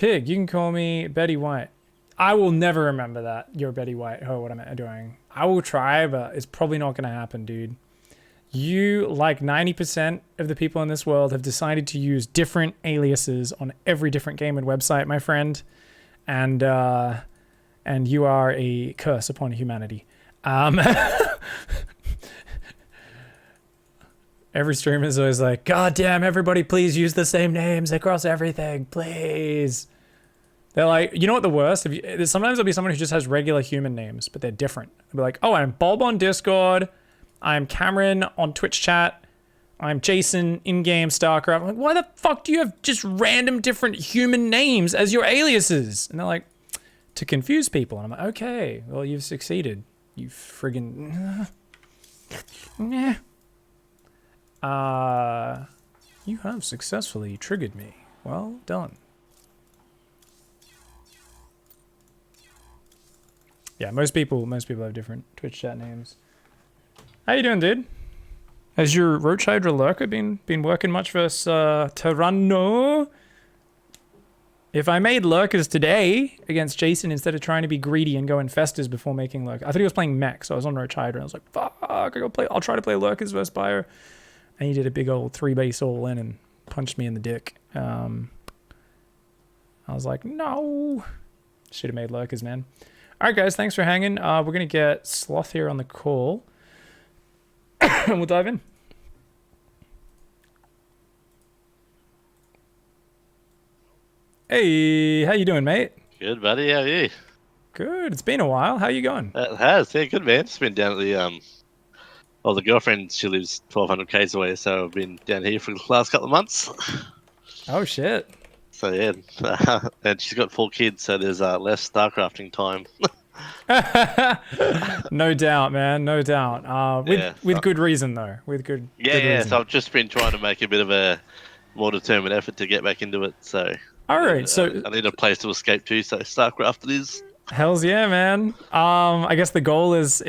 Pig, you can call me Betty White. I will never remember that. You're Betty White. Oh, what am I doing? I will try, but it's probably not going to happen, dude. You, like 90% of the people in this world, have decided to use different aliases on every different game and website, my friend. And you are a curse upon humanity. Every streamer is always like, God damn, everybody please use the same names across everything, please. They're like, you know what the worst? Sometimes there'll be someone who just has regular human names, but they're different. They'll be like, oh, I'm Bob on Discord. I'm Cameron on Twitch chat. I'm Jason in-game StarCraft. I'm like, why the fuck do you have just random different human names as your aliases? And they're like, to confuse people. And I'm like, okay, well, you've succeeded. You friggin'... Nah. You have successfully triggered me. Well done. Yeah, most people have different Twitch chat names. How you doing, dude? Has your Roach Hydra Lurker been working much versus Tyranno? If I made Lurkers today against Jason instead of trying to be greedy and go Infestors before making Lurker, I thought he was playing mech, so I was on Roach Hydra and I was like, fuck, I'll try to play Lurkers versus Bio. And he did a big old 3-base all in and punched me in the dick. I was like, no. Should have made Lurkers, man. All right, guys, thanks for hanging. We're going to get Sloth here on the call. And we'll dive in. Hey, how you doing, mate? Good, buddy. How are you? Good. It's been a while. How you going? It has. Yeah, good, man. Just been down at the well, the girlfriend, she lives 1,200 k's away, so I've been down here for the last couple of months. Oh, shit. So, yeah. And she's got 4 kids, so there's less StarCrafting time. No doubt, man. No doubt. With good reason, though. With good reason. So I've just been trying to make a bit of a more determined effort to get back into it, so... All right, so... I need a place to escape to, so StarCraft it is. Hells yeah, man. I guess the goal is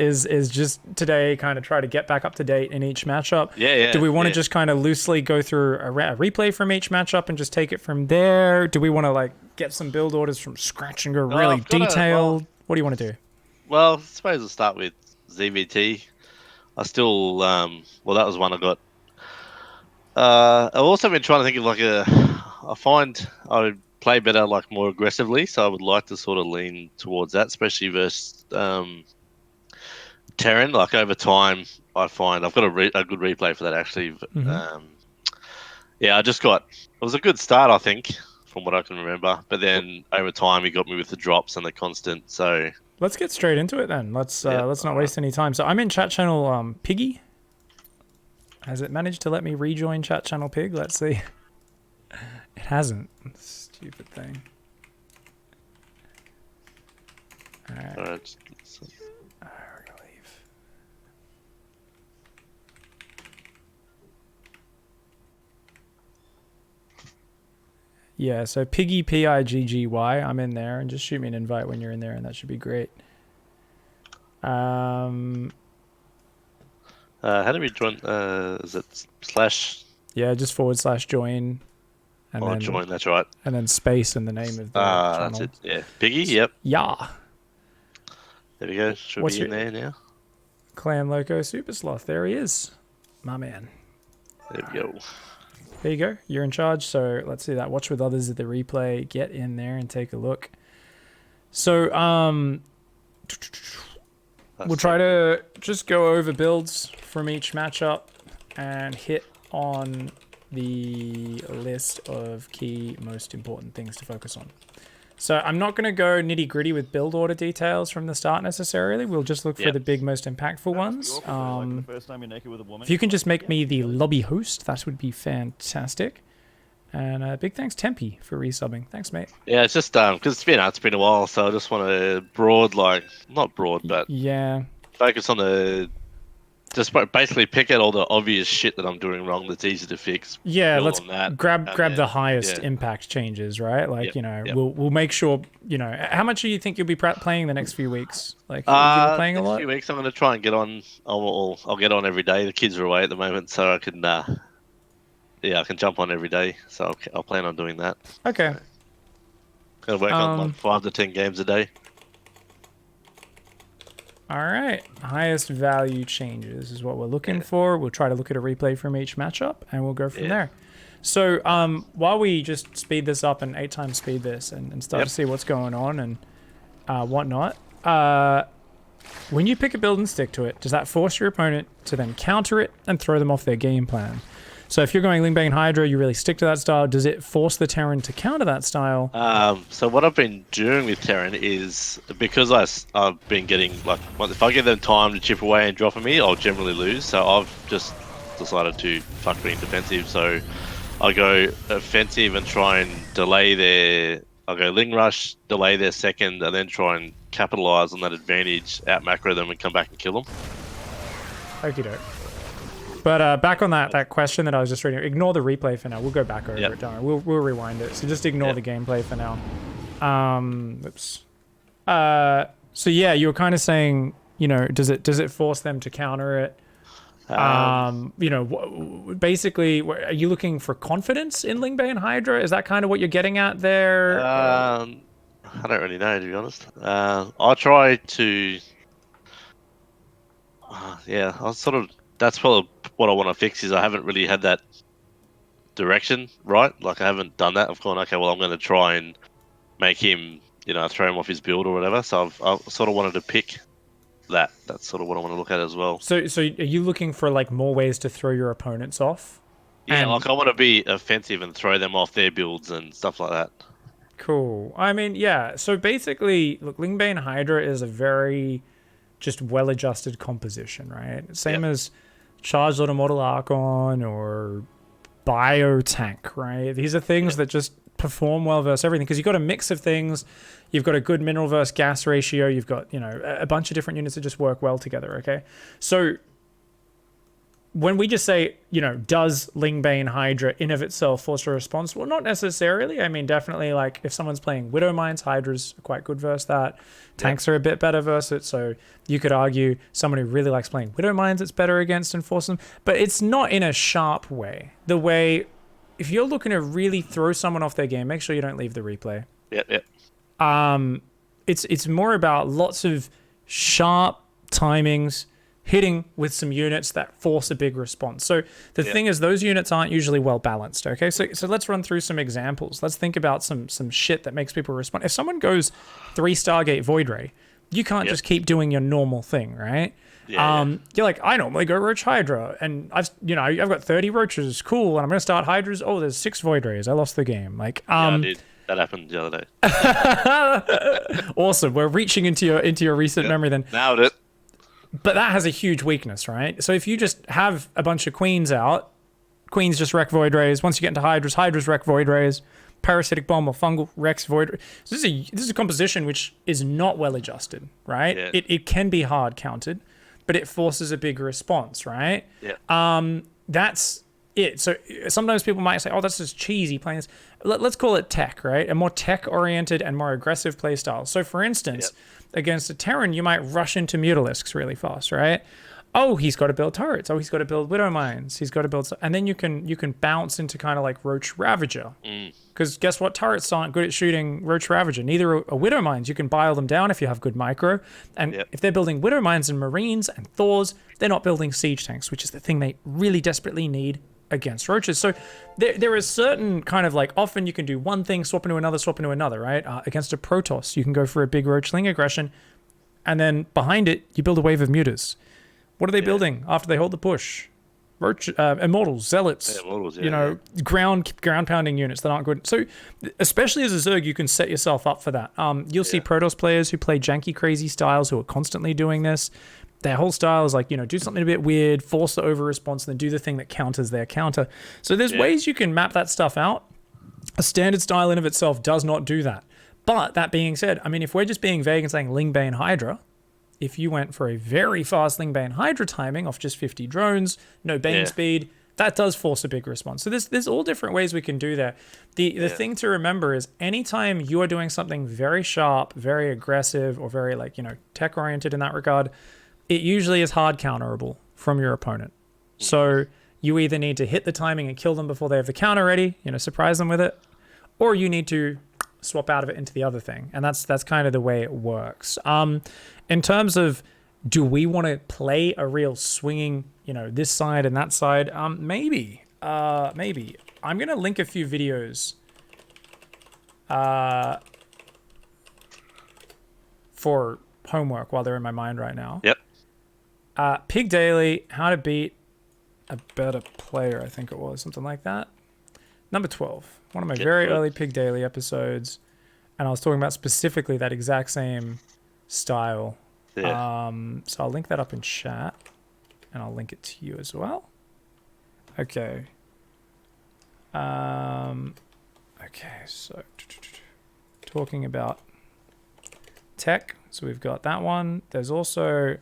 just today kind of try to get back up to date in each matchup. Yeah. Do we want to just kind of loosely go through a replay from each matchup and just take it from there? Do we want to like get some build orders from scratch and go really detailed? What do you want to do? Well, I suppose I'll start with ZVT. I still, well, that was one I got. I've also been trying to think of like I find I would play better like more aggressively, so I would like to sort of lean towards that, especially versus Terran. Like over time, I find I've got a good replay for that actually. Yeah, it was a good start, I think, from what I can remember. But then over time, he got me with the drops and the constant. So let's get straight into it then. Let's not waste any time. So I'm in chat channel Piggy. Has it managed to let me rejoin chat channel Pig? Let's see. It hasn't. Stupid thing. Alright. All right. We're gonna leave. Yeah, so Piggy Piggy. I'm in there, and just shoot me an invite when you're in there, and that should be great. How do we join? Is it slash? Yeah, just /join. And then join. That's right. And then space and the name of the channel. That's it. Yeah, Piggy. Yep. Yeah. There we go. Should be in there now. Clan Loco Super Sloth. There he is, my man. There we go. There you go. You're in charge. So let's see that. Watch with others at the replay. Get in there and take a look. So we'll try to just go over builds from each matchup and hit on the list of key most important things to focus on. So I'm not going to go nitty gritty with build order details from the start necessarily. We'll just look for the big most impactful ones. If you can just make me the lobby host, that would be fantastic. And big thanks Tempe for resubbing. Thanks, mate. Yeah, it's just because it's been a while, so I just want to not broad, but focus on just basically pick out all the obvious shit that I'm doing wrong that's easy to fix. Yeah, let's grab the highest impact changes, right? Like, we'll make sure, how much do you think you'll be playing the next few weeks? Like, you'll be playing a lot? Next few weeks I'm going to try and get on. I'll get on every day. The kids are away at the moment, so I can, I can jump on every day. So I'll plan on doing that. Okay. Gonna work on like 5 to 10 games a day. All right, highest value changes is what we're looking for. We'll try to look at a replay from each matchup, and we'll go from there. So while we just speed this up and 8 times speed this and start to see what's going on and whatnot, when you pick a build and stick to it, does that force your opponent to then counter it and throw them off their game plan? So if you're going Lingbane Hydra, you really stick to that style. Does it force the Terran to counter that style? So what I've been doing with Terran is, because I've been getting, like, if I give them time to chip away and drop on me, I'll generally lose. So I've just decided to fuck being defensive. So I go offensive and try and delay their... I'll go Ling Rush, delay their second, and then try and capitalize on that advantage, out macro them and come back and kill them. Okie doke. But back on that question that I was just reading, ignore the replay for now. We'll go back over it, don't worry. We'll rewind it. So just ignore the gameplay for now. Oops. So yeah, you were kind of saying, you know, does it force them to counter it? You know, basically, are you looking for confidence in Lingbane Hydra? Is that kind of what you're getting at there? I don't really know, to be honest. I try to... I'll sort of... That's probably what I want to fix, is I haven't really had that direction, right? Like, I haven't done that. I've gone, okay, well, I'm going to try and make him, you know, throw him off his build or whatever. So I've sort of wanted to pick that. That's sort of what I want to look at as well. So are you looking for, like, more ways to throw your opponents off? Yeah, like, I want to be offensive and throw them off their builds and stuff like that. Cool. I mean, yeah. So basically, look, Lingbane Hydra is a very just well-adjusted composition, right? Same as Charged Automodel Archon or Biotank, right? These are things that just perform well versus everything, because you've got a mix of things. You've got a good mineral versus gas ratio. You've got, you know, a bunch of different units that just work well together, okay? So when we just say, you know, does Lingbane Hydra in of itself force a response? Well, not necessarily. I mean, definitely, like, if someone's playing Widow Mines, Hydras are quite good versus that. Tanks are a bit better versus it, so you could argue someone who really likes playing Widow Mines, it's better against and force them. But it's not in a sharp way. The way, if you're looking to really throw someone off their game, make sure you don't leave the replay. It's more about lots of sharp timings, hitting with some units that force a big response. So the thing is, those units aren't usually well balanced, okay? So let's run through some examples. Let's think about some shit that makes people respond. If someone goes 3 Stargate Void Ray, you can't just keep doing your normal thing, right? You're like, I normally go Roach Hydra, and I've got 30 Roaches, cool, and I'm gonna start Hydras. Oh, there's 6 Void Rays. I lost the game. Like, I did. That happened the other day. Awesome. We're reaching into your recent memory then. Nailed it. But that has a huge weakness, right? So if you just have a bunch of Queens out, Queens just wreck Void Rays. Once you get into Hydras, Hydras wreck Void Rays. Parasitic Bomb or Fungal wrecks Void Rays. So this is a composition which is not well adjusted, right? Yeah. It can be hard counted, but it forces a big response, right? Yeah. That's it. So sometimes people might say, oh, that's just cheesy playing this. Let's call it tech, right? A more tech-oriented and more aggressive play style. So for instance, against a Terran, you might rush into Mutalisks really fast, right? Oh, he's got to build turrets. Oh, he's got to build Widow Mines. He's got to build... And then you can bounce into kind of like Roach Ravager. Because guess what? Turrets aren't good at shooting Roach Ravager. Neither are Widow Mines. You can bile them down if you have good micro. And if they're building Widow Mines and Marines and Thors, they're not building siege tanks, which is the thing they really desperately need against Roaches. So there is certain kind of like, often you can do one thing, swap into another, right? Against a Protoss, you can go for a big Roachling aggression, and then behind it, you build a wave of Mutas. What are they building after they hold the push? Roach, Immortals, Zealots, ground pounding units that aren't good. So especially as a Zerg, you can set yourself up for that. You'll see Protoss players who play janky, crazy styles who are constantly doing this. Their whole style is like, do something a bit weird, force the over response, and then do the thing that counters their counter. So there's ways you can map that stuff out. A standard style in of itself does not do that. But that being said, I mean, if we're just being vague and saying Lingbane Hydra, if you went for a very fast Lingbane Hydra timing off just 50 drones, no Bane speed, that does force a big response. So there's all different ways we can do that. The thing to remember is anytime you are doing something very sharp, very aggressive, or very tech-oriented in that regard, it usually is hard counterable from your opponent. So you either need to hit the timing and kill them before they have the counter ready, surprise them with it, or you need to swap out of it into the other thing, and that's kind of the way it works. In terms of, do we want to play a real swinging, this side and that side? Maybe. I'm gonna link a few videos for homework while they're in my mind right now. Yep. Pig Daily, how to beat a better player, I think it was, something like that. Number 12, one of my very early Pig Daily episodes, and I was talking about specifically that exact same style. Yeah. So I'll link that up in chat, and I'll link it to you as well. Okay. Okay, so talking about tech, so we've got that one. There's also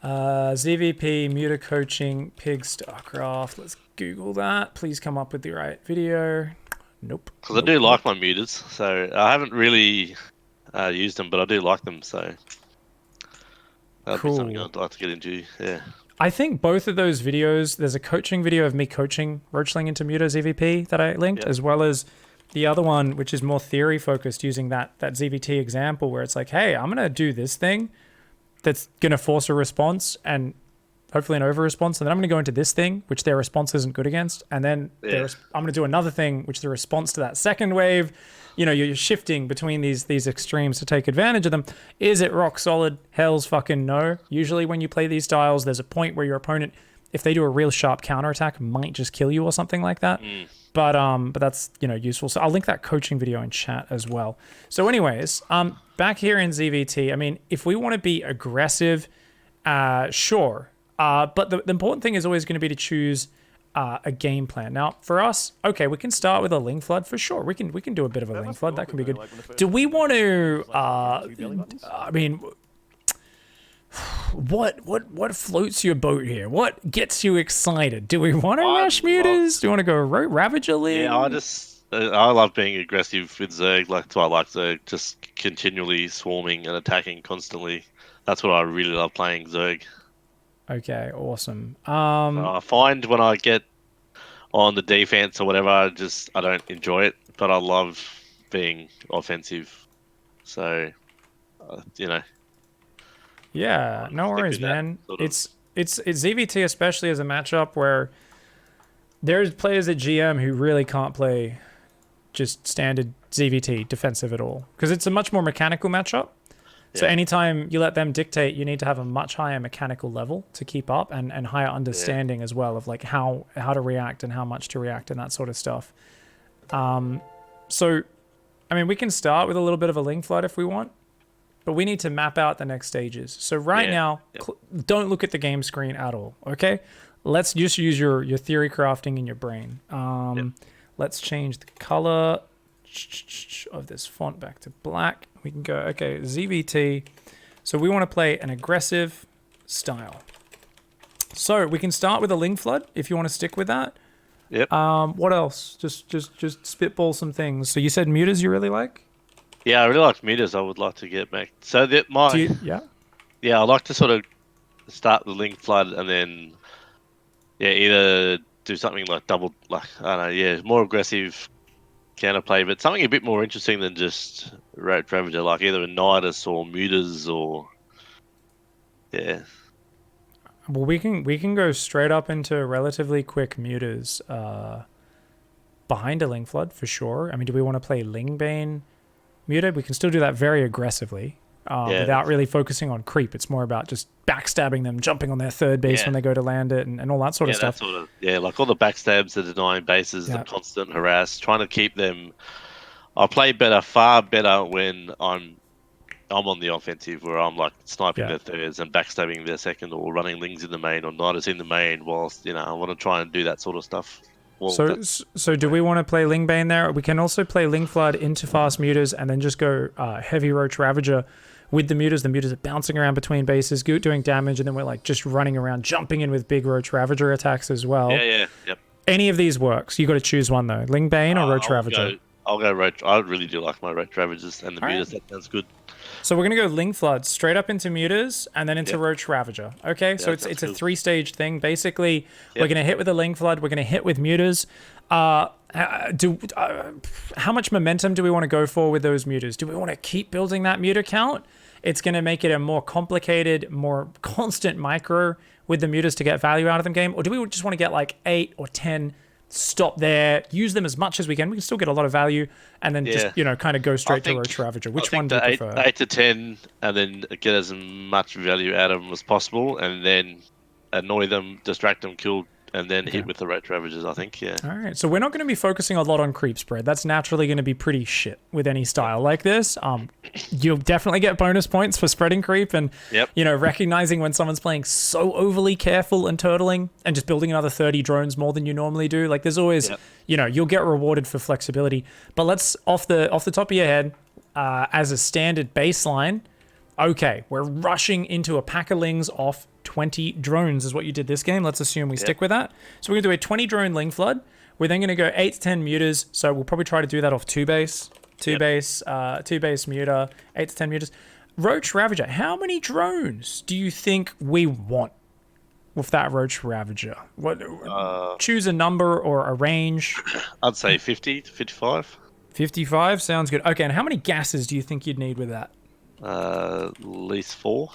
ZVP, muter coaching, pig StarCraft. Let's Google that. Please come up with the right video. Nope. Because I do like my muters, so I haven't really used them, but I do like them, so that'd be something I'd like to get into. Yeah. I think both of those videos, there's a coaching video of me coaching Roachling into muter ZVP that I linked, as well as the other one, which is more theory focused, using that ZVT example where it's like, hey, I'm going to do this thing that's going to force a response and hopefully an over response. And then I'm going to go into this thing, which their response isn't good against. And then I'm going to do another thing, which the response to that second wave, you're shifting between these extremes to take advantage of them. Is it rock solid? Hell's fucking no. Usually when you play these styles, there's a point where your opponent, if they do a real sharp counterattack, might just kill you or something like that. But that's, useful. So I'll link that coaching video in chat as well. So anyways, back here in ZVT, I mean, if we want to be aggressive, sure. But the important thing is always going to be to choose a game plan. Now, for us, okay, we can start with a Ling Flood for sure. We can do a bit of a Ling Flood. That can be good. Do we want to, I mean, what floats your boat here? What gets you excited? Do we want to rush muters? Do you want to go Ravager Ling? Yeah, I love being aggressive with Zerg. That's why I like Zerg, just continually swarming and attacking constantly. That's what I really love playing Zerg. Okay, awesome. I find when I get on the defense or whatever, I don't enjoy it, but I love being offensive. So, Yeah, no worries, man. It's ZVT, especially as a matchup where there's players at GM who really can't play just standard ZVT defensive at all, because it's a much more mechanical matchup. So anytime you let them dictate, you need to have a much higher mechanical level to keep up, and higher understanding as well of like how to react and how much to react and that sort of stuff. So, I mean, we can start with a little bit of a Ling Flood if we want, but we need to map out the next stages. So now, don't look at the game screen at all, okay? Let's just use your theory crafting in your brain. Let's change the color of this font back to black. We can go, okay, ZVT. So we want to play an aggressive style. So we can start with a Ling Flood if you want to stick with that. Yep. What else? Just spitball some things. So you said muters you really like? Yeah, I really like muters. I would like to get back. So that I like to sort of start the Ling Flood and then either do something like more aggressive counterplay, but something a bit more interesting than just Roach Ravager, like either a Nidus or Muters or Well, we can go straight up into relatively quick muters behind a Ling Flood for sure. I mean, do we want to play Lingbane muter? We can still do that very aggressively without really focusing on creep. It's more about just backstabbing them, jumping on their third base when they go to land it, and all that sort of stuff. Like all the backstabs, the denying bases, the constant harass, trying to keep them. I play far better when I'm on the offensive, where I'm like sniping their thirds and backstabbing their second, or running Lings in the main or Nidus in the main, whilst I want to try and do that sort of stuff. Well, so do we want to play Lingbane there? We can also play Ling Flood into fast muters and then just go heavy Roach Ravager with the muters. The muters are bouncing around between bases, doing damage, and then we're like just running around, jumping in with big Roach Ravager attacks as well. Yep. Any of these works. You got to choose one though. Lingbane or Roach Ravager? I'll go Roach. I really do like my Roach Ravagers and the muters. That sounds good. So we're going to go Ling Flood straight up into muters and then into Roach Ravager. Okay, so it's a 3-stage thing. Basically, we're going to hit with a Ling Flood. We're going to hit with muters. How much momentum do we want to go for with those mutas? Do we want to keep building that muta count? It's going to make it a more complicated, more constant micro with the mutas to get value out of the game, or do we just want to get like 8 or 10? Stop there, use them as much as we can. We can still get a lot of value, and then just kind of go straight to Roach Ravager. Which one do you prefer? 8 to 10, and then get as much value out of them as possible, and then annoy them, distract them, kill, and then hit with the Roach Ravagers. I think, yeah. All right, so we're not going to be focusing a lot on creep spread. That's naturally going to be pretty shit with any style like this. You'll definitely get bonus points for spreading creep and recognizing when someone's playing so overly careful and turtling and just building another 30 drones more than you normally do. Like there's always, you'll get rewarded for flexibility. But let's off the top of your head, as a standard baseline. Okay, we're rushing into a pack of lings off 20 drones is what you did this game. Let's assume we stick with that. So we're going to do a 20 drone ling flood. We're then going to go 8 to 10 mutas. So we'll probably try to do that off 2 base. 2 base muta, 8 to 10 mutas. Roach Ravager, how many drones do you think we want with that Roach Ravager? Choose a number or a range. I'd say 50 to 55. 55 sounds good. Okay, and how many gases do you think you'd need with that? At least 4.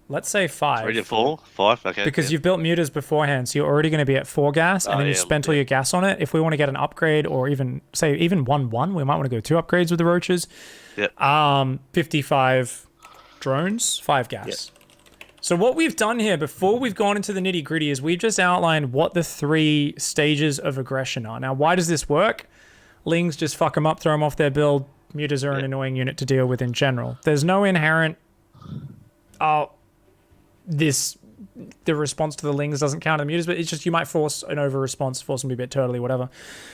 Let's say 5. 3 to 4? 5, okay. Because you've built mutas beforehand, so you're already going to be at 4 gas, and then you spent all your gas on it. If we want to get an upgrade, or even 1-1, we might want to go 2 upgrades with the roaches. Yep. 55 drones, 5 gas. Yep. So what we've done here, before we've gone into the nitty gritty, is we've just outlined what the 3 stages of aggression are. Now, why does this work? Lings just fuck them up, throw them off their build. Mutas are an annoying unit to deal with in general. There's no inherent, the response to the lings doesn't count the mutas, but it's just you might force an over response, force them to be a bit turtly, whatever.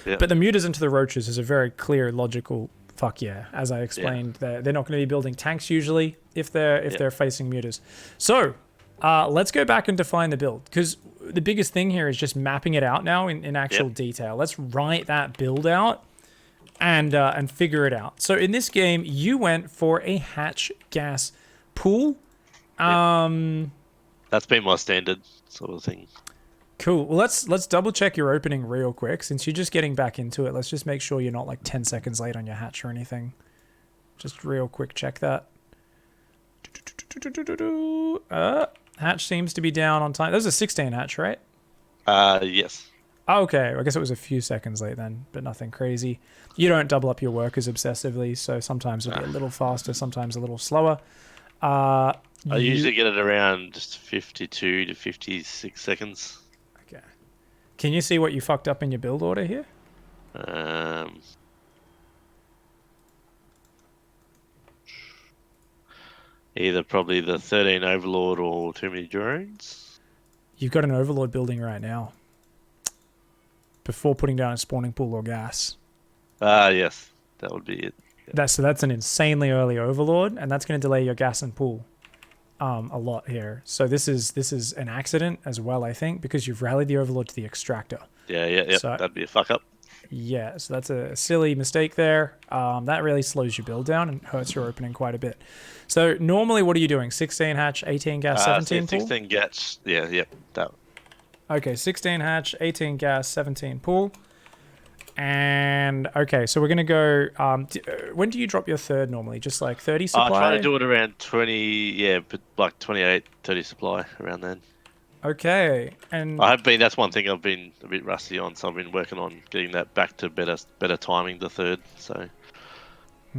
Yeah. But the mutas into the roaches is a very clear, logical fuck yeah. As I explained, they're not going to be building tanks usually if they're facing mutas. So let's go back and define the build, because the biggest thing here is just mapping it out now in actual detail. Let's write that build out and figure it out. So in this game, you went for a hatch gas pool. That's been my standard sort of thing. Cool. Well, let's double check your opening real quick. Since you're just getting back into it, let's just make sure you're not like 10 seconds late on your hatch or anything. Just real quick check that. Hatch seems to be down on time. That was a 16 hatch, right? Yes. Oh, okay, I guess it was a few seconds late then, but nothing crazy. You don't double up your workers obsessively, so sometimes it'll be a little faster, sometimes a little slower. I usually get it around just 52 to 56 seconds. Okay. Can you see what you fucked up in your build order here? Either probably the 13 Overlord or too many drones. You've got an Overlord building right now. Before putting down a spawning pool or gas. Yes, that would be it. Yep. So that's an insanely early Overlord, and that's going to delay your gas and pool a lot here. So this is an accident as well, I think, because you've rallied the Overlord to the extractor. Yeah, so, that'd be a fuck up. Yeah, so that's a silly mistake there. That really slows your build down and hurts your opening quite a bit. So normally, what are you doing? 16 hatch, 18 gas, 17 pool? 16 gas, yeah, that. Okay, 16 hatch, 18 gas, 17 pool. And, okay, so we're going to go... when do you drop your third normally? Just like 30 supply? I try to do it around 20, but like 28, 30 supply, around then. Okay, and... That's one thing I've been a bit rusty on, so I've been working on getting that back to better timing, the third, so...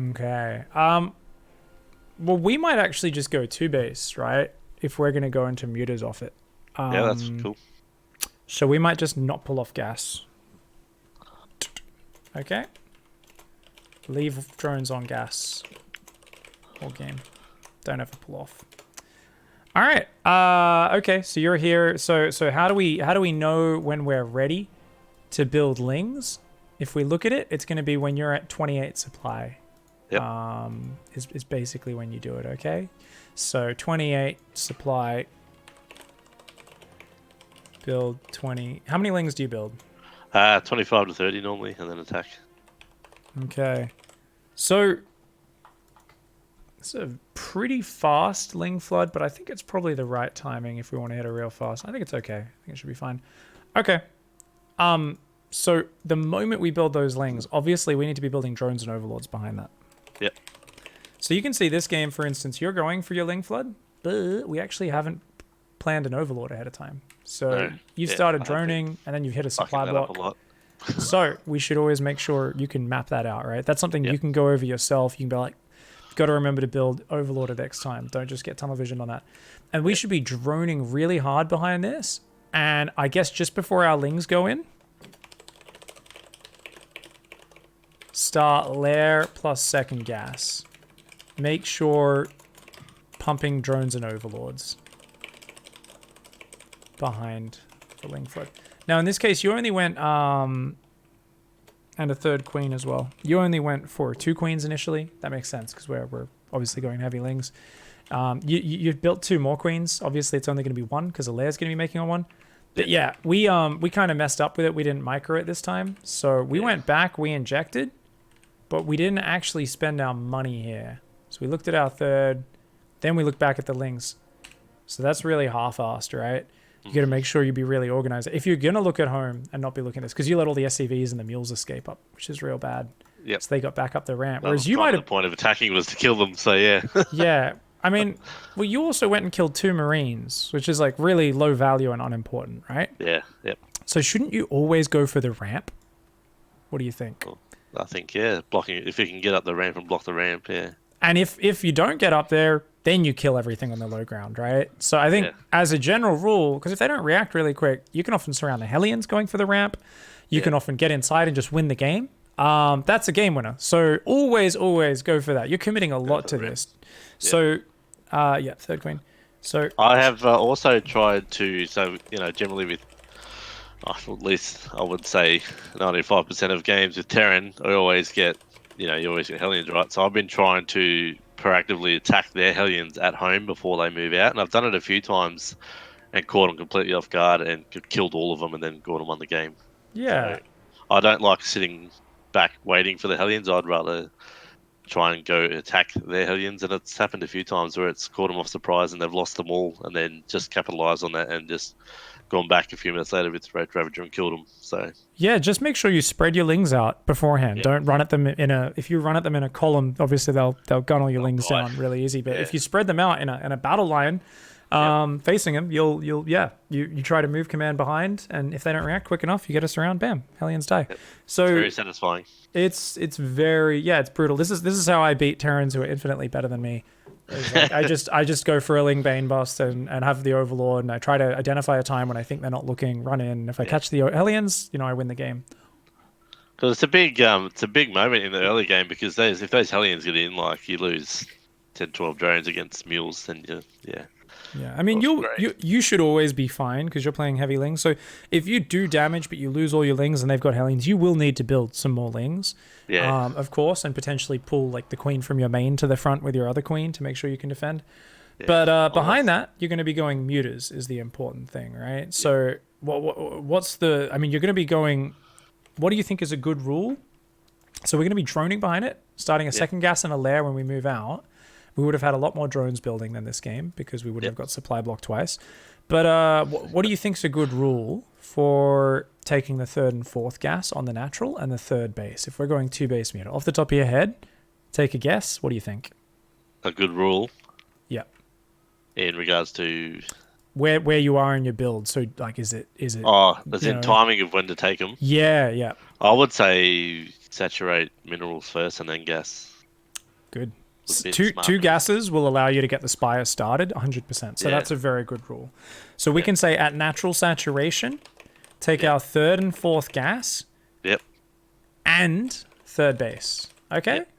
Okay. Well, we might actually just go 2 base, right? If we're going to go into mutas off it. Yeah, that's cool. So we might just not pull off gas. Okay. Leave drones on gas. Whole game. Don't ever pull off. All right. Okay. So you're here. So how do we know when we're ready to build lings? If we look at it, it's going to be when you're at 28 supply. Yep. Is basically when you do it. Okay. So 28 supply. Build 20. How many lings do you build? 25 to 30 normally, and then attack. Okay. So it's a pretty fast ling flood, but I think it's probably the right timing if we want to hit it real fast. I think it's okay. I think it should be fine. Okay. So the moment we build those lings, obviously we need to be building drones and overlords behind that. Yep. So you can see this game, for instance, you're going for your ling flood, but we actually haven't planned an overlord ahead of time. So No. you've Yeah, started I have been droning, and then you've hit a fucking supply that up block. a lot. So we should always make sure you can map that out, right? That's something Yep. you can go over yourself. You can be like, got to remember to build overlord at X time. Don't just get tunnel vision on that. And we should be droning really hard behind this. And I guess just before our lings go in, start lair plus second gas. Make sure pumping drones and overlords behind the ling flood. Now in this case, you only went and a third queen as well. You only went for 2 queens initially. That makes sense because we're obviously going heavy lings. You've built 2 more queens. Obviously, it's only going to be 1 because the lair's going to be making on 1. But yeah, we kind of messed up with it. We didn't micro it this time, so we went back. We injected, but we didn't actually spend our money here. So we looked at our third, then we looked back at the lings. So that's really half-assed, right? You got to make sure you be really organized. If you're going to look at home and not be looking at this, because you let all the SCVs and the mules escape up, which is real bad. Yep. So they got back up the ramp. That Whereas was you kind might of have... the point of attacking was to kill them. So yeah. Yeah. I mean, well, you also went and killed 2 Marines, which is like really low value and unimportant, right? Yeah. Yep. So shouldn't you always go for the ramp? What do you think? Well, I think blocking if you can get up the ramp and block the ramp. Yeah. And if you don't get up there, then you kill everything on the low ground, right? So I think as a general rule, because if they don't react really quick, you can often surround the Hellions going for the ramp. You can often get inside and just win the game. That's a game winner. So always go for that. You're committing a lot to this. So, third queen. So I have also tried to, generally with, at least I would say 95% of games with Terran, I always get, you always get Hellions, right? So I've been trying to proactively attack their Hellions at home before they move out, and I've done it a few times and caught them completely off guard and killed all of them and then Gordon won the game. yeah. So I don't like sitting back waiting for the Hellions. I'd rather try and go attack their Hellions, and it's happened a few times where it's caught them off surprise and they've lost them all, and then just capitalize on that and just gone back a few minutes later with Ravager and killed them. So Yeah, just make sure you spread your lings out beforehand. Don't run at them if you run at them in a column, obviously they'll gun all your lings down really easy. But if you spread them out in a battle line, facing them, you try to move command behind, and if they don't react quick enough, you get us around, bam, Hellions die. So it's very satisfying. It's very it's brutal. This is how I beat Terrans who are infinitely better than me. Like, I just go for a Ling Bane bust and have the Overlord, and I try to identify a time when I think they're not looking, run in. If I catch the Hellions, I win the game. Because it's a big moment in the early game, because if those Hellions get in, like, you lose 10, 12 drones against mules, then Yeah, I mean, you should always be fine because you're playing heavy lings. So if you do damage but you lose all your lings and they've got Hellions, you will need to build some more lings, of course, and potentially pull like the queen from your main to the front with your other queen to make sure you can defend. Yeah. But behind that, you're going to be going muters is the important thing, right? Yeah. So what's the? I mean, you're going to be going. What do you think is a good rule? So we're going to be droning behind it, starting a second gas and a lair when we move out. We would have had a lot more drones building than this game because we wouldn't have got supply block twice. But what do you think is a good rule for taking the third and fourth gas on the natural and the third base? If we're going 2 base meter, off the top of your head, take a guess. What do you think? A good rule? Yeah. In regards to where you are in your build. So like, is it? Oh, as in timing of when to take them. Yeah. I would say saturate minerals first and then gas. Good. Two gases will allow you to get the spire started 100%. So that's a very good rule. So we can say at natural saturation, take our third and fourth gas. Yep. And third base. Okay? Yep.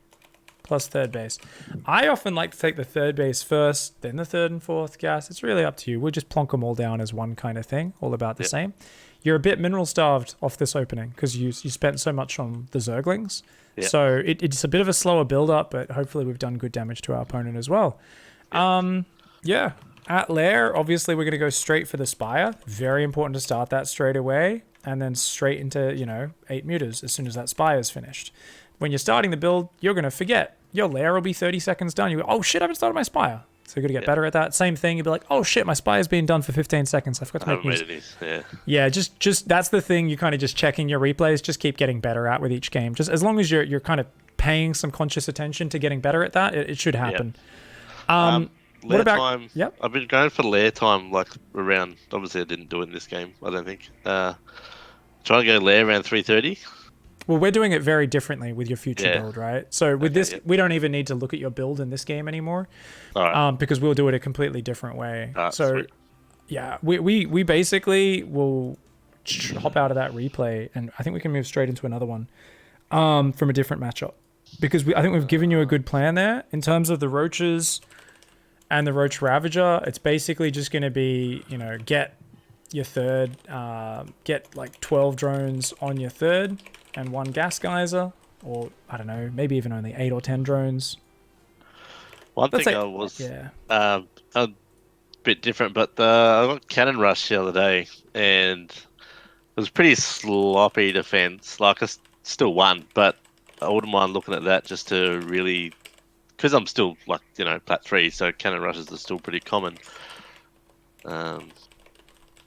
Plus third base. I often like to take the third base first, then the third and fourth gas. It's really up to you. We'll just plonk them all down as one kind of thing, all about the same. You're a bit mineral starved off this opening because you spent so much on the Zerglings. Yep. So it's a bit of a slower build-up, but hopefully we've done good damage to our opponent as well. Yep. At lair, obviously we're going to go straight for the spire. Very important to start that straight away, and then straight into 8 meters as soon as that spire is finished. When you're starting the build, you're going to forget. Your lair will be 30 seconds done. You go, oh shit, I haven't started my spire. So you got to get better at that. Same thing. You'd be like, oh shit, my spire's been done for 15 seconds. I forgot to make music. Yeah, just that's the thing. You kind of just checking your replays. Just keep getting better at with each game. Just as long as you're kind of paying some conscious attention to getting better at that, it should happen. Lair time. Yep. I've been going for lair time like around. Obviously, I didn't do it in this game. I don't think. Trying to go lair around 3:30. Well, we're doing it very differently with your future build, right? So with this, we don't even need to look at your build in this game anymore, because we'll do it a completely different way. Sweet. Yeah, we basically will hop out of that replay, and I think we can move straight into another one from a different matchup, because I think we've given you a good plan there in terms of the roaches and the roach ravager. It's basically just going to be, get your third, get like 12 drones on your third, and 1 gas geyser, or I don't know, maybe even only 8 or 10 drones. One thing I was a bit different, but I got cannon rush the other day, and it was pretty sloppy defense. Like, I still won, but I wouldn't mind looking at that just to really, because I'm still like Plat 3, so cannon rushes are still pretty common.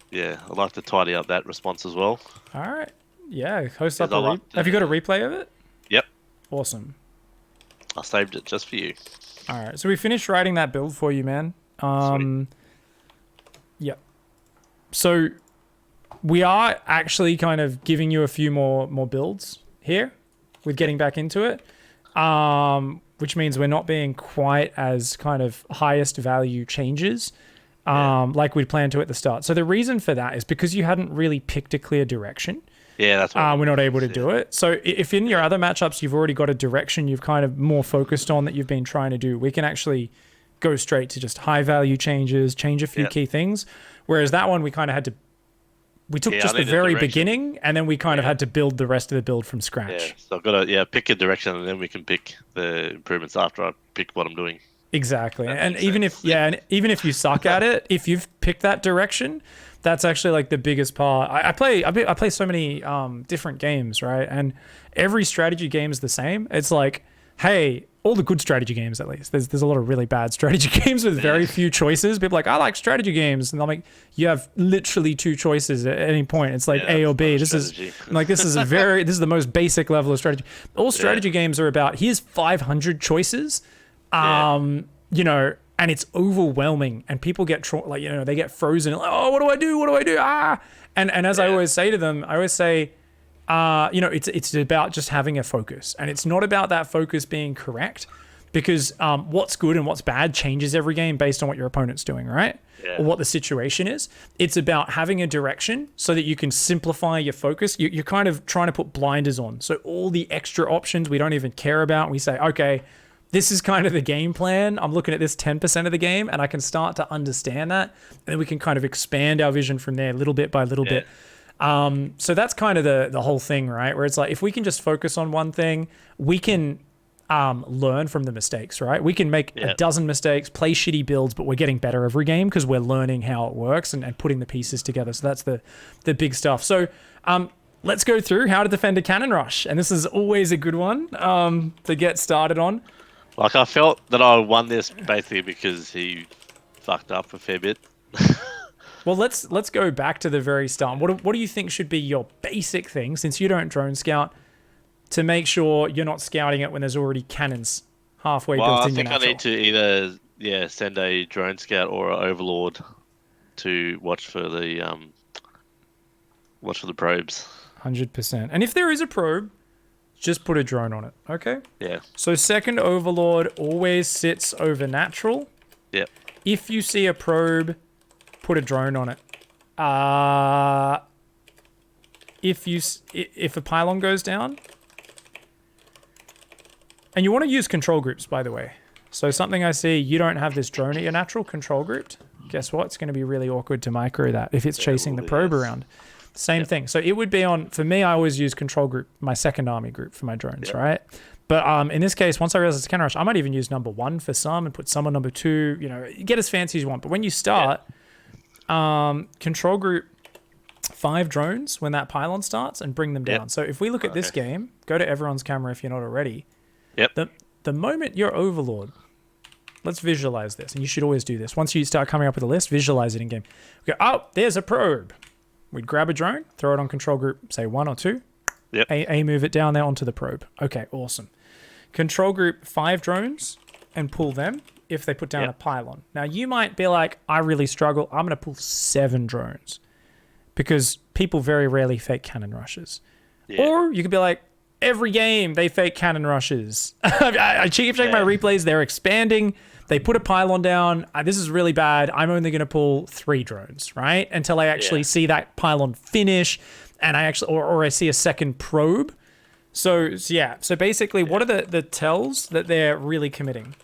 Yeah, I'd like to tidy up that response as well. All right. Yeah, host up a have you got a replay of it? Yep. Awesome. I saved it just for you. All right, so we finished writing that build for you, man. Yep. So we are actually kind of giving you a few more builds here with getting back into it, which means we're not being quite as kind of highest value changes like we'd planned to at the start. So the reason for that is because you hadn't really picked a clear direction. Yeah, that's why we're not able to do it. So if in your other matchups you've already got a direction you've kind of more focused on that you've been trying to do, we can actually go straight to just high value changes, change a few key things. Whereas that one we kind of had to, we took just the very beginning, and then we kind of had to build the rest of the build from scratch. Yeah, so I've got to pick a direction, and then we can pick the improvements after I pick what I'm doing. Exactly. And even if you suck at it, if you've picked that direction, that's actually like the biggest part. I play so many different games, right? And every strategy game is the same. It's like, hey, all the good strategy games, at least. There's a lot of really bad strategy games with very few choices. People are like, I like strategy games, and I'm like, you have literally 2 choices at any point. It's like A or B. This is the most basic level of strategy. All strategy games are about, here's 500 choices, and it's overwhelming, and people get they get frozen. Like, oh, what do I do? And as I always say to them, it's about just having a focus, and it's not about that focus being correct, because what's good and what's bad changes every game based on what your opponent's doing, right? Or what the situation is. It's about having a direction so that you can simplify your focus. You're kind of trying to put blinders on, so all the extra options we don't even care about. We say, okay, this is kind of the game plan. I'm looking at this 10% of the game, and I can start to understand that, and then we can kind of expand our vision from there little bit by little bit. So that's kind of the whole thing, right? Where it's like, if we can just focus on one thing, we can learn from the mistakes, right? We can make a dozen mistakes, play shitty builds, but we're getting better every game because we're learning how it works and putting the pieces together. So that's the big stuff. So let's go through how to defend a cannon rush. And this is always a good one to get started on. Like, I felt that I won this basically because he fucked up a fair bit. Well, let's go back to the very start. What do you think should be your basic thing, since you don't drone scout, to make sure you're not scouting it when there's already cannons halfway built in your natural? I think I need to either send a drone scout or an overlord to watch for the probes. 100%. And if there is a probe, just put a drone on it, okay? Yeah. So second overlord always sits over natural. Yep. If you see a probe, put a drone on it. If a pylon goes down, and you want to use control groups, by the way. So something I see, you don't have this drone at your natural control grouped. Guess what? It's going to be really awkward to micro that if it's chasing the probe around. Same thing. So it would be on, for me, I always use control group, my second army group for my drones, right? But in this case, once I realize it's a cannon rush, I might even use number 1 for some and put some on number 2, get as fancy as you want. But when you start, control group 5 drones when that pylon starts and bring them down. So if we look at this game, go to everyone's camera if you're not already. Yep. The moment your overlord let's visualize this. And you should always do this. Once you start coming up with a list, visualize it in game. We go, oh, there's a probe. We'd grab a drone, throw it on control group, say 1 or 2. Yep. A move it down there onto the probe. Okay, awesome. Control group 5 drones and pull them if they put down a pylon. Now, you might be like, I really struggle. I'm going to pull 7 drones because people very rarely fake cannon rushes. Yeah. Or you could be like, every game they fake cannon rushes. I keep checking my replays. They're expanding. They put a pylon down. This is really bad. I'm only going to pull 3 drones, right? Until I actually see that pylon finish and I actually, or I see a second probe. So basically, what are the tells that they're really committing?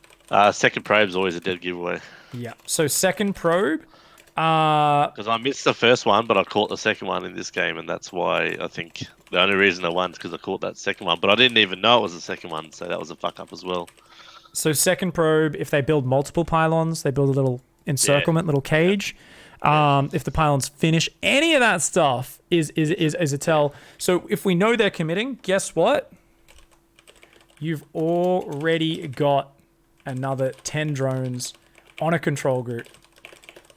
Second probe's always a dead giveaway. Yeah. So second probe. Because I missed the first one, but I caught the second one in this game, and that's why I think the only reason I won is because I caught that second one. But I didn't even know it was the second one, so that was a fuck up as well. So second probe, if they build multiple pylons, they build a little encirclement, little cage. If the pylons finish, any of that stuff is a tell. So if we know they're committing, guess what? You've already got another 10 drones on a control group,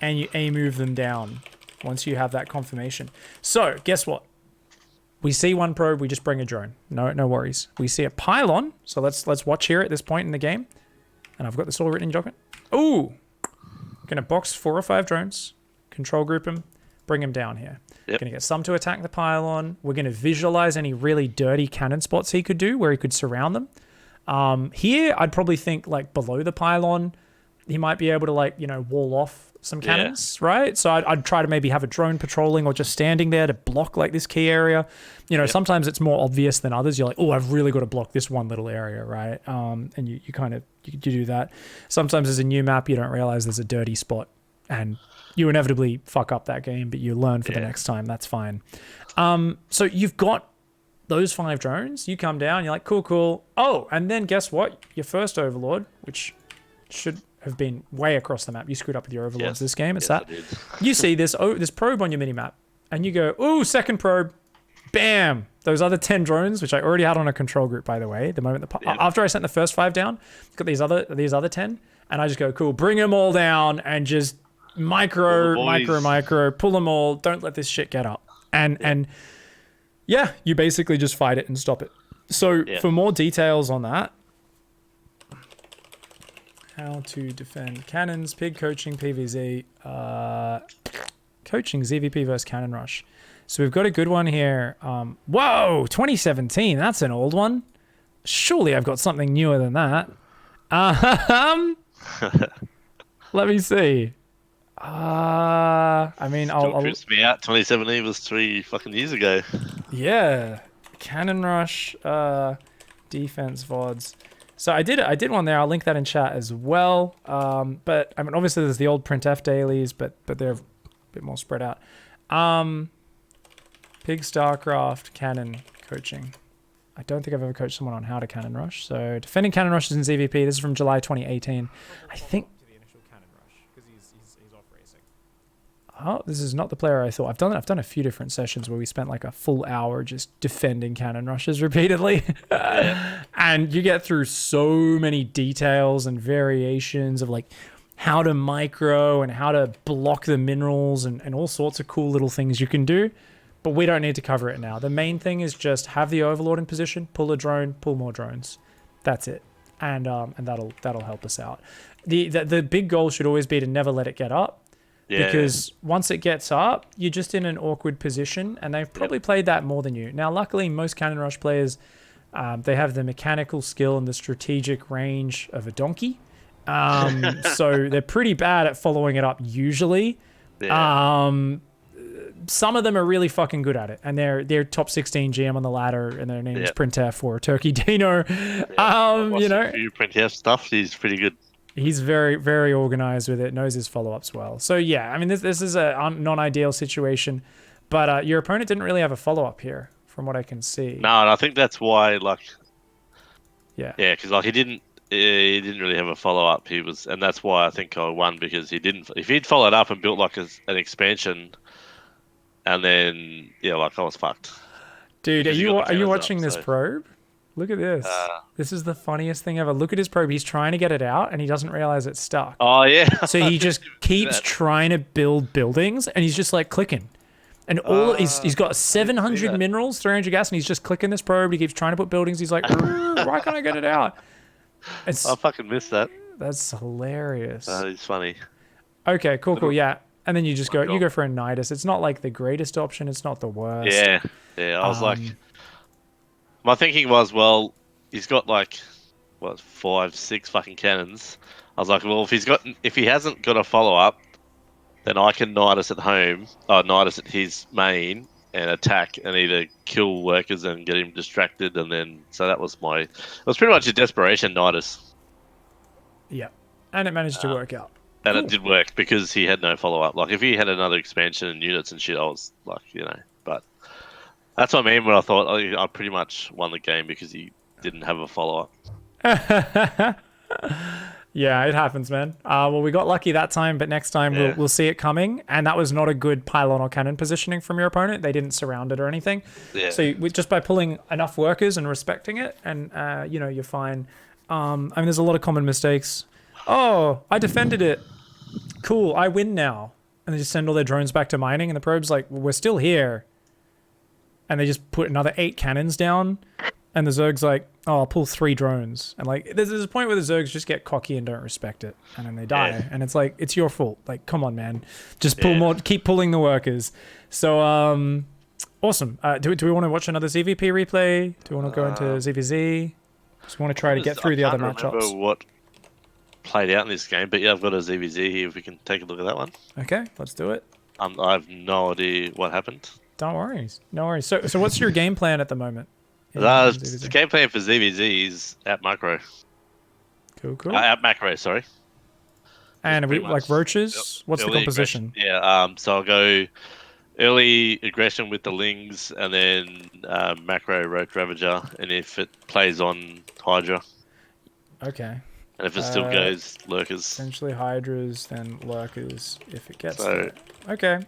and you A-move them down once you have that confirmation. So guess what? We see one probe, we just bring a drone. No worries. We see a pylon, so let's watch here at this point in the game. And I've got this all written in your document. Ooh! Gonna box 4 or 5 drones, control group them, bring them down here. Yep. Gonna get some to attack the pylon. We're gonna visualize any really dirty cannon spots he could do where he could surround them. Here, I'd probably think like below the pylon, he might be able to wall off some cannons, right? So I'd try to maybe have a drone patrolling or just standing there to block like this key area. Sometimes it's more obvious than others. You're like, oh, I've really got to block this one little area, right? And you do that. Sometimes as a new map, you don't realize there's a dirty spot and you inevitably fuck up that game, but you learn for the next time. That's fine. So you've got those 5 drones. You come down, you're like, cool. Oh, and then guess what? Your first overlord, which should have been way across the map. You screwed up with your overlords this game. It's that. You see this probe on your minimap, and you go, ooh, second probe. Bam! Those other 10 drones, which I already had on a control group, by the way. The moment after I sent the first 5 down, got these other 10, and I just go, cool, bring them all down and just micro, pull them all. Don't let this shit get up. And you basically just fight it and stop it. So for more details on that, how to defend cannons, pig coaching, PvZ, coaching ZVP versus Cannon Rush. So we've got a good one here. Whoa, 2017. That's an old one. Surely I've got something newer than that. Let me see. I'll trips me out. 2017 was 3 fucking years ago. Yeah, Cannon Rush, defense VODs. So I did one there. I'll link that in chat as well. But obviously there's the old printf dailies, but they're a bit more spread out. Pig StarCraft Cannon coaching. I don't think I've ever coached someone on how to Cannon Rush. So defending Cannon Rushes in ZVP. This is from July 2018. I think. Oh, this is not the player I thought. I've done a few different sessions where we spent like a full hour just defending cannon rushes repeatedly. And you get through so many details and variations of like how to micro and how to block the minerals and all sorts of cool little things you can do. But we don't need to cover it now. The main thing is just have the overlord in position, pull a drone, pull more drones. That's it. And that'll help us out. The big goal should always be to never let it get up. Because once it gets up, you're just in an awkward position, and they've probably played that more than you. Now, luckily, most Cannon Rush players, they have the mechanical skill and the strategic range of a donkey. So they're pretty bad at following it up usually. Some of them are really fucking good at it, and they're top 16 GM on the ladder, and their name is Printf or Turkey Dino. A few Printf stuff. He's pretty good. He's very, very organized with it, knows his follow-ups well. So, this is a non-ideal situation, but your opponent didn't really have a follow-up here, from what I can see. No, and I think that's why, because he didn't really have a follow-up. And that's why I think I won, because he didn't. If he'd followed up and built like an expansion, and then I was fucked. Dude, are you watching this probe? Look at this. Uh, This is the funniest thing ever. Look at his probe. He's trying to get it out, and he doesn't realize it's stuck. oh yeah. So he just keeps that. trying to build buildings, and he's just like clicking. And he's got 700 that. minerals, 300 gas, and he's just clicking this probe. He keeps trying to put buildings. He's like, why can't I get it out? It's I fucking missed that. That's hilarious. That is funny. Okay, cool, yeah. And then you just go God. for a Nidus. It's not like the greatest option. It's not the worst. Yeah. I was like, my thinking was, well, he's got like, what, 5, 6 fucking cannons. I was like, well, if he hasn't got a follow up, then I can Nidus at home, Nidus at his main and attack and either kill workers and get him distracted, and then so that was it was pretty much a desperation Nidus. Yeah, and it managed to work out. And Cool. it did work because he had no follow up. Like if he had another expansion and units and shit, I was like, but that's what I mean when I thought I pretty much won the game because he didn't have a follow up. Yeah, it happens, man. Well, we got lucky that time, but next time we'll see it coming. And that was not a good pylon or cannon positioning from your opponent. They didn't surround it or anything. Yeah. So just by pulling enough workers and respecting it, and you're fine. I mean, there's a lot of common mistakes. Oh, I defended it. Cool, I win now. And they just send all their drones back to mining, and the probe's like, well, we're still here. And they just put another 8 cannons down. And the Zerg's like, oh, I'll pull 3 drones. And like, there's a point where the Zergs just get cocky and don't respect it. And then they die. Yeah. And it's like, it's your fault. Like, come on, man. Just pull more, keep pulling the workers. So, awesome. Do we want to watch another ZVP replay? Do we want to go into ZVZ? Just want to try to get through the other I can't matchups. remember what played out in this game, but yeah, I've got a ZVZ here if we can take a look at that one. Okay, let's do it. I have no idea what happened. Don't worry. No worries. So what's your game plan at the moment? The game plan for ZVZ is at macro. Cool. At macro, sorry. And are we pretty like much roaches? What's the Early composition? aggression. Yeah, so I'll go early aggression with the Lings and then macro Roach Ravager, and if it plays on Hydra, Okay. and if it still goes Lurkers. Essentially Hydras, then Lurkers if it gets So, there. Okay. In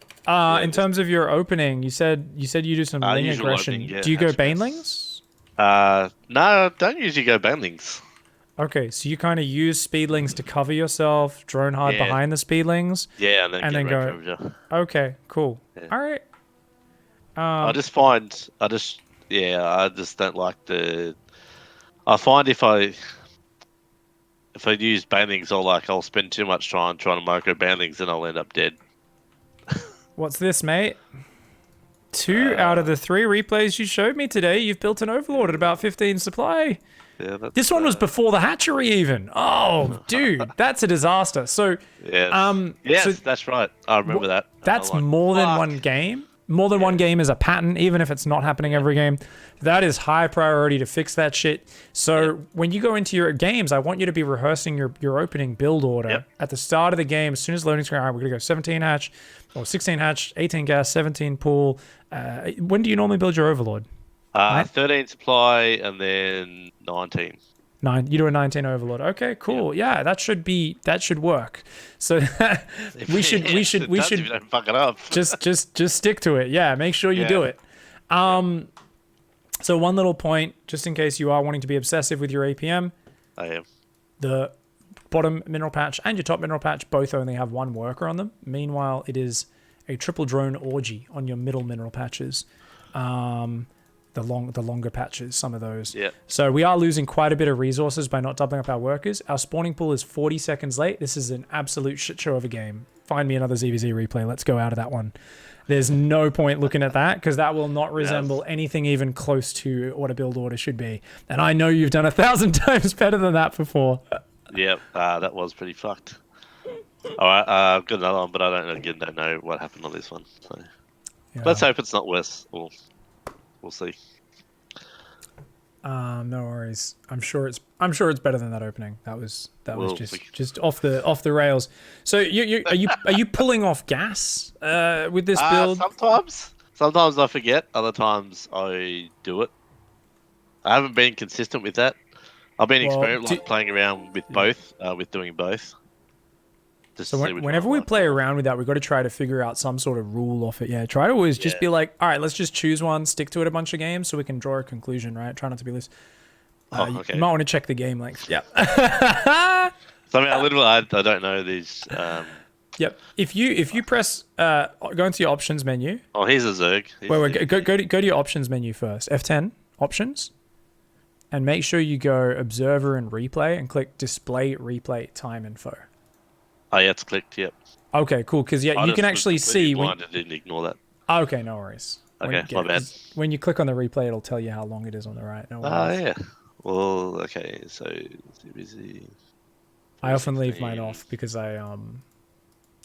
just- terms of your opening, you said you do some Ling usual aggression. opening, yeah, Do you go hatch Banelings? No, I don't usually go Banelings. Okay, so you kind of use Speedlings to cover yourself, drone hard Yeah. behind the Speedlings. Yeah, and then And get then Roach go- Ravager. Okay, cool. Yeah. All right. I just don't like the. I find if I use Banelings, I'll spend too much time trying to micro Banelings, and I'll end up dead. What's this, mate? 2 out of the 3 replays you showed me today, you've built an Overlord at about 15 supply. Yeah, that's, This one was before the hatchery even. Oh, dude, that's a disaster. So, yes, yes, so that's right. I remember that. that's I'm like, more than "Fuck." one game. More than one game is a pattern, even if it's not happening every game. That is high priority to fix that shit. So when you go into your games, I want you to be rehearsing your opening build order Yep. at the start of the game. As soon as loading screen, all right, we're gonna go 17 hatch, or 16 hatch, 18 gas, 17 pool. When do you normally build your Overlord? 13 supply and then 19. 9. You do a 19 Overlord. Okay, cool. Yeah, that should work. So we should If you don't fuck it up. just stick to it. Yeah, make sure you do it. So one little point, just in case you are wanting to be obsessive with your APM, I am. the bottom mineral patch and your top mineral patch both only have 1 worker on them. Meanwhile, it is a triple drone orgy on your middle mineral patches. The longer patches, some of those. Yeah. So we are losing quite a bit of resources by not doubling up our workers. Our spawning pool is 40 seconds late. This is an absolute shit show of a game. Find me another ZVZ replay. Let's go out of that one. There's no point looking at that because that will not resemble anything even close to what a build order should be. And I know you've done 1,000 times better than that before. Yep, that was pretty fucked. Alright, I've got another one, but I don't know what happened on this one. So Yeah. let's hope it's not worse. We'll see. No worries. I'm sure it's better than that opening. That was Well, just off the rails. So are you pulling off gas with this build? Sometimes I forget. Other times I do it. I haven't been consistent with that. I've been playing around with both, with doing both. So whenever we play around with that, we've got to try to figure out some sort of rule off it. Yeah, try to always just be like, all right, let's just choose one, stick to it a bunch of games so we can draw a conclusion, right? Try not to be loose. okay. You might want to check the game length. Yeah. So I mean, I don't know these. Yep. If you press go into your options menu. Oh, here's a Zerg. Wait, go to your options menu first. F10 options, and make sure you go observer and replay and click display replay time info. Oh yeah, it's clicked. Yep. Okay, cool. Because yeah, you can actually see. I didn't ignore that. Okay, no worries. Okay, my bad. When you click on the replay, it'll tell you how long it is on the right. No Oh worries. yeah. Well, okay. So busy. I often leave mine off because I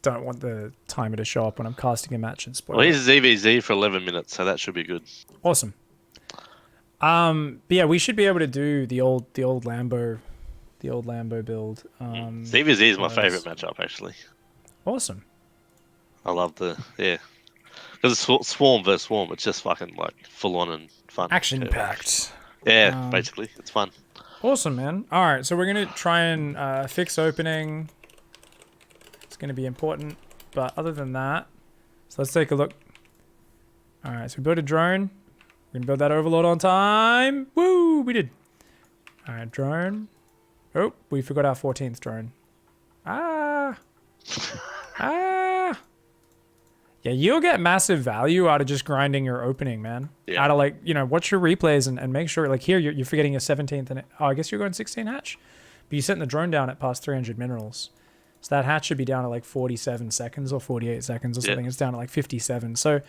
don't want the timer to show up when I'm casting a match and spoil. Well, here's ZVZ for 11 minutes, so that should be good. Awesome. But yeah, we should be able to do the old Lambo build. ZVZ is my favorite matchup, actually. Awesome. I love because it's swarm versus swarm. It's just fucking like full on and fun. Action packed. Yeah, basically, it's fun. Awesome, man. All right, so we're gonna try and fix opening. It's gonna be important, but other than that, so let's take a look. All right, so we built a drone. We're gonna build that overlord on time. Woo, we did. All right, drone. Oh, we forgot our 14th drone. Ah. Yeah, you'll get massive value out of just grinding your opening, man. Yeah. Out of like, watch your replays and make sure, like here, you're forgetting your 17th. And I guess you're going 16 hatch. But you're setting the drone down at past 300 minerals. So that hatch should be down to like 47 seconds or 48 seconds or something. It's down to like 57. So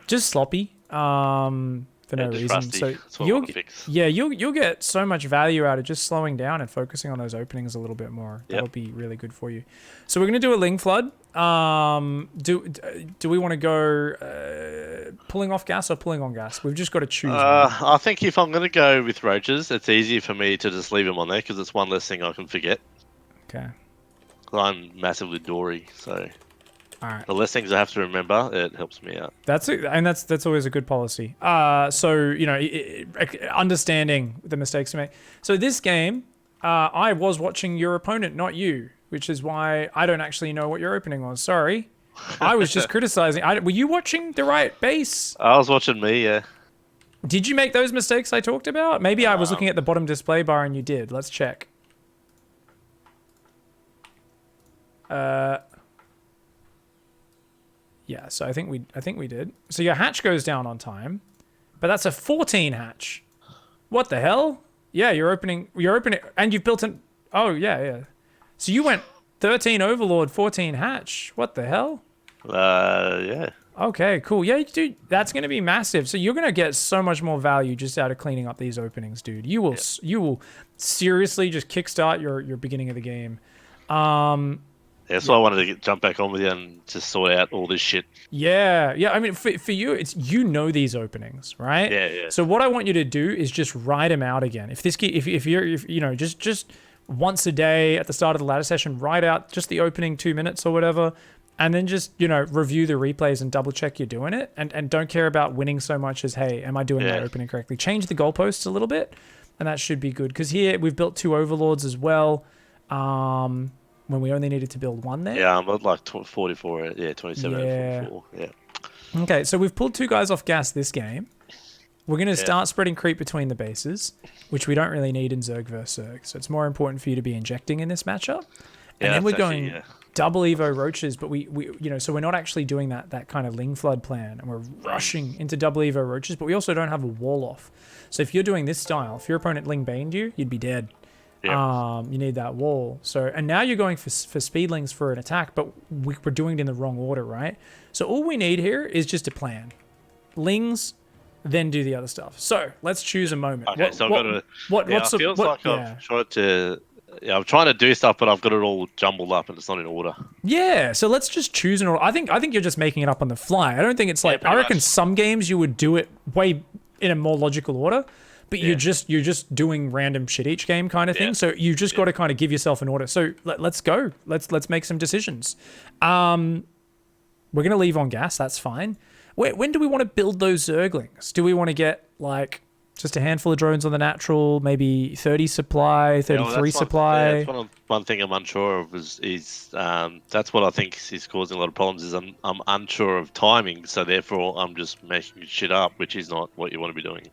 just sloppy. For no reason. Rusty. So you'll get so much value out of just slowing down and focusing on those openings a little bit more. That'll be really good for you. So we're gonna do a Ling flood. Do we want to go pulling off gas or pulling on gas? We've just got to choose. I think if I'm gonna go with roaches, it's easier for me to just leave them on there because it's one less thing I can forget. Okay. I'm massively dory, so. All right. The less things I have to remember, it helps me out. That's always a good policy. So understanding the mistakes you make. So this game, I was watching your opponent, not you, which is why I don't actually know what your opening was. Sorry, I was just criticizing. Were you watching the right base? I was watching me. Yeah. Did you make those mistakes I talked about? Maybe I was looking at the bottom display bar and you did. Let's check. Yeah, so I think we did. So your hatch goes down on time, but that's a 14 hatch. What the hell? Yeah, you're opening, and you've built an. Oh yeah. So you went 13 overlord, 14 hatch. What the hell? Yeah. Okay, cool. Yeah, dude, that's gonna be massive. So you're gonna get so much more value just out of cleaning up these openings, dude. You will seriously just kickstart your beginning of the game. Yeah, so I wanted to jump back on with you and just sort out all this shit. Yeah. I mean, for you, it's these openings, right? Yeah. So what I want you to do is just write them out again. If you're just once a day at the start of the ladder session, write out just the opening 2 minutes or whatever, and then just review the replays and double check you're doing it, and don't care about winning so much as, hey, am I doing my opening correctly? Change the goalposts a little bit, and that should be good. Because here we've built 2 overlords as well. When we only needed to build 1 there. Yeah, I'm at like 44, 27 and 44, yeah. Okay, so we've pulled 2 guys off gas this game. We're going to start spreading creep between the bases, which we don't really need in Zerg versus Zerg. So it's more important for you to be injecting in this matchup. And then we're going double Evo Roaches, but we so we're not actually doing that kind of Ling flood plan, and we're rushing into double Evo Roaches, but we also don't have a wall off. So if you're doing this style, if your opponent Ling baned you, you'd be dead. Yep. You need that wall. So, and now you're going for speedlings for an attack, but we're doing it in the wrong order, right? So all we need here is just a plan. Lings, then do the other stuff. So let's choose a moment. Okay, so I've got to. It feels like I've tried to. Yeah, I'm trying to do stuff, but I've got it all jumbled up and it's not in order. Yeah, so let's just choose an order. I think you're just making it up on the fly. I don't think it's like. I reckon some games you would do it way in a more logical order. But you're just doing random shit each game kind of thing. So you just got to kind of give yourself an order. So let's go. Let's make some decisions. We're gonna leave on gas. That's fine. When do we want to build those Zerglings? Do we want to get like just a handful of drones on the natural, maybe 30 supply, 33 supply? That's one thing I'm unsure of is that's what I think is causing a lot of problems. Is I'm unsure of timing. So therefore I'm just making shit up, which is not what you want to be doing.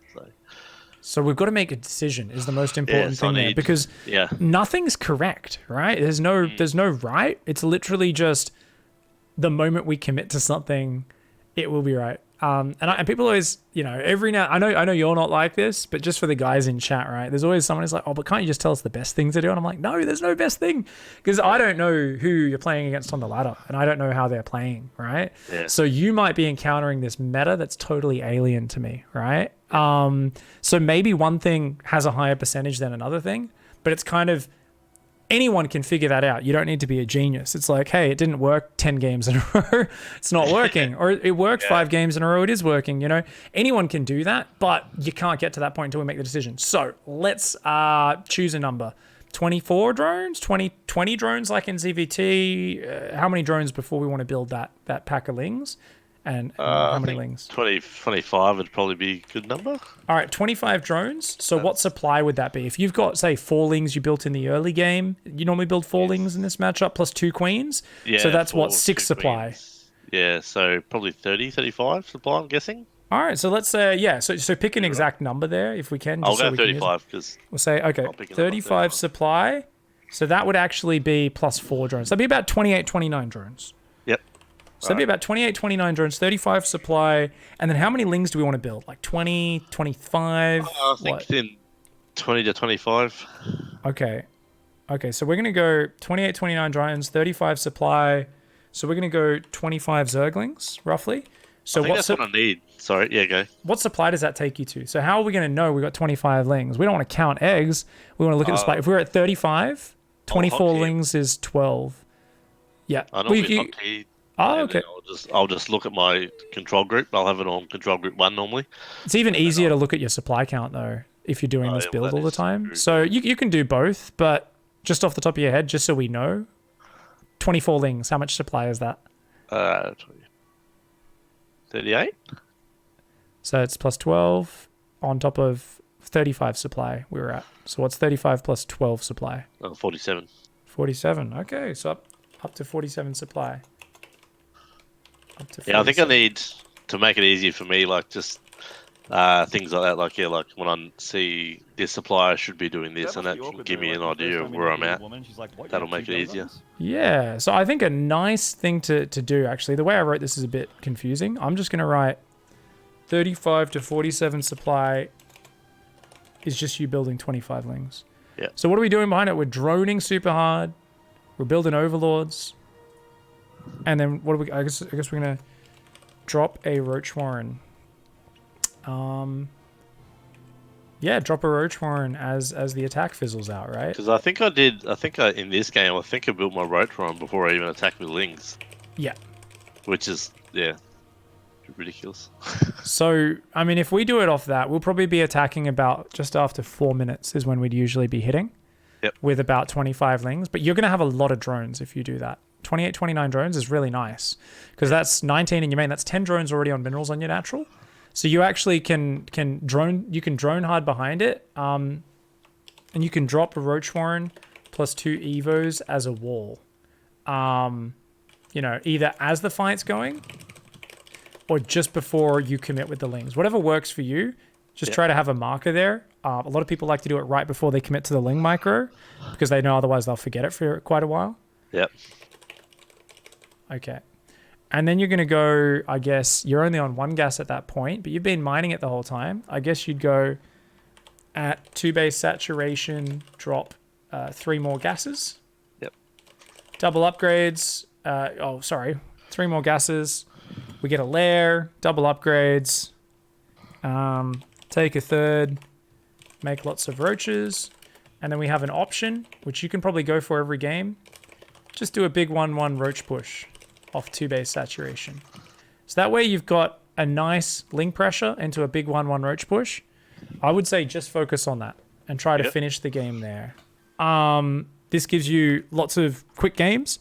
So we've got to make a decision is the most important thing there, because Yeah. nothing's correct, right? There's no right. It's literally just the moment we commit to something, it will be right. And people always, every now, I know you're not like this, but just for the guys in chat, right? There's always someone who's like, oh, but can't you just tell us the best thing to do? And I'm like, no, there's no best thing, because I don't know who you're playing against on the ladder, and I don't know how they're playing, right? Yeah. So you might be encountering this meta that's totally alien to me, right? So maybe one thing has a higher percentage than another thing, but it's kind of, anyone can figure that out. You don't need to be a genius. It's like, hey, it didn't work 10 games in a row. It's not working. Or it worked 5 games in a row. It is working, Anyone can do that, but you can't get to that point until we make the decision. So let's choose a number. 24 drones? 20 drones like in ZVT? How many drones before we want to build that pack of lings? And how many lings? 25 would probably be a good number. All right, 25 drones. So what supply would that be? If you've got, say, 4 lings you built in the early game, you normally build 4 lings in this matchup plus 2 queens. Yeah. So that's what, 6 supply. Queens. Yeah, so probably 30, 35 supply, I'm guessing. All right, so let's say, so pick an exact number there if we can. I'll go 35 because we'll say, okay, 35 supply. So that would actually be plus 4 drones. That'd be about 28, 29 drones. Yep. So that'd be about 28, 29 drones, 35 supply. And then how many lings do we want to build? Like 20, 25? I think in 20 to 25. Okay, so we're going to go 28, 29 drones, 35 supply. So we're going to go 25 Zerglings, roughly. So that's what I need. Sorry, yeah, go. What supply does that take you to? So how are we going to know we got 25 lings? We don't want to count eggs. We want to look at the supply. If we're at 35, 24 lings is 12. Yeah. I know okay. I'll just look at my control group. I'll have it on control group 1 normally. It's even easier to look at your supply count though if you're doing this build all the time. True. So you can do both, but just off the top of your head, just so we know, 24 lings, how much supply is that? 38. So it's plus 12 on top of 35 supply we were at. So what's 35 plus 12 supply? 47. 47. Okay, so up to 47 supply. Yeah, I think I need to make it easier for me, like just things like that. Like when I see this supplier should be doing this, and that can give me an idea of where I'm at. That'll make it easier. Yeah, so I think a nice thing to do, actually, the way I wrote this is a bit confusing. I'm just going to write 35 to 47 supply is just you building 25 lings. Yeah. So what are we doing behind it? We're droning super hard. We're building overlords. And then what do we? I guess we're gonna drop a Roach Warren. Yeah, drop a Roach Warren as the attack fizzles out, right? Because I think in this game, I built my Roach Warren before I even attacked with lings. Yeah. Which is ridiculous. So I mean, if we do it off that, we'll probably be attacking about just after 4 minutes is when we'd usually be hitting. Yep. With about 25 lings, but you're gonna have a lot of drones if you do that. 28, 29 drones is really nice because that's 19 in your main. That's 10 drones already on minerals on your natural. So you actually can drone hard behind it. And you can drop a Roach Warren plus 2 Evos as a wall. Either as the fight's going or just before you commit with the lings. Whatever works for you, just try to have a marker there. A lot of people like to do it right before they commit to the ling micro because they know otherwise they'll forget it for quite a while. Yep. Okay. And then you're going to go, I guess, you're only on 1 gas at that point, but you've been mining it the whole time. I guess you'd go at 2 base saturation, drop 3 more gases. Yep. Double upgrades. 3 more gases. We get a lair, double upgrades. Take a third, make lots of roaches. And then we have an option, which you can probably go for every game. Just do a big 1-1 roach push off 2 base saturation. So that way you've got a nice ling pressure into a big 1-1 roach push. I would say just focus on that and try to finish the game there. This gives you lots of quick games.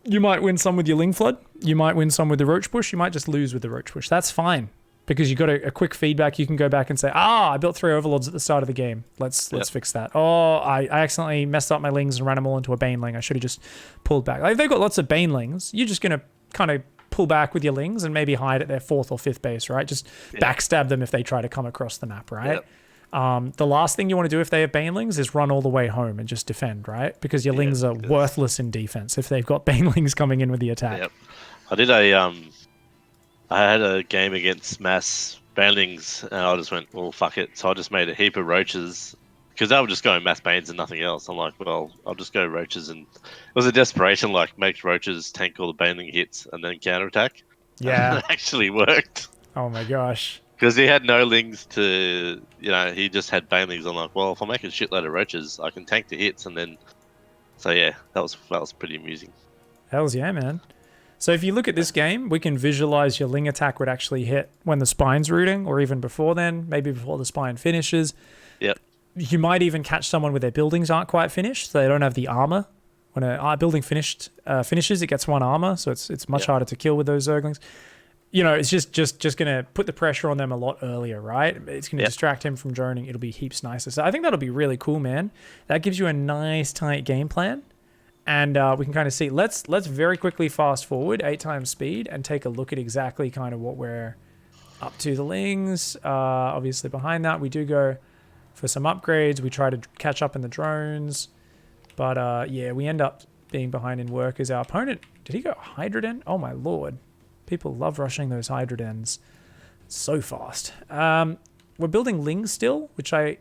You might win some with your ling flood. You might win some with the roach push. You might just lose with the roach push. That's fine because you got a quick feedback. You can go back and say, I built 3 overlords at the start of the game. Let's fix that. I accidentally messed up my lings and ran them all into a baneling. I should have just pulled back. Like, if they've got lots of banelings, you're just going to kind of pull back with your lings and maybe hide at their 4th or 5th base, right? Just backstab them if they try to come across the map, right? The last thing you want to do if they have banelings is run all the way home and just defend, right? Because your lings are worthless in defense if they've got banelings coming in with the attack. Yep. I had a game against mass banelings, and I just went, well, fuck it. So I just made a heap of roaches, because they were just going mass banes and nothing else. I'm like, well, I'll just go roaches, and it was a desperation, like, make roaches tank all the baneling hits and then counterattack. Yeah. And it actually worked. Oh my gosh. Because he had no lings to, he just had banelings. I'm like, well, if I make a shitload of roaches, I can tank the hits, and then, so yeah, that was pretty amusing. Hells yeah, man. So if you look at this game, we can visualize your ling attack would actually hit when the spine's rooting, or even before then, maybe before the spine finishes. Yep. You might even catch someone with their buildings aren't quite finished, so they don't have the armor. When a building finishes, it gets 1 armor, so it's much harder to kill with those Zerglings. It's just going to put the pressure on them a lot earlier, right? It's going to distract him from droning. It'll be heaps nicer. So I think that'll be really cool, man. That gives you a nice, tight game plan. And we can kind of see. Let's very quickly fast forward 8 times speed and take a look at exactly kind of what we're up to. The lings, obviously behind that, we do go for some upgrades. We try to catch up in the drones. But yeah, we end up being behind in workers. Our opponent, did he go Hydroden? Oh my lord. People love rushing those Hydrodens so fast. We're building lings still, which I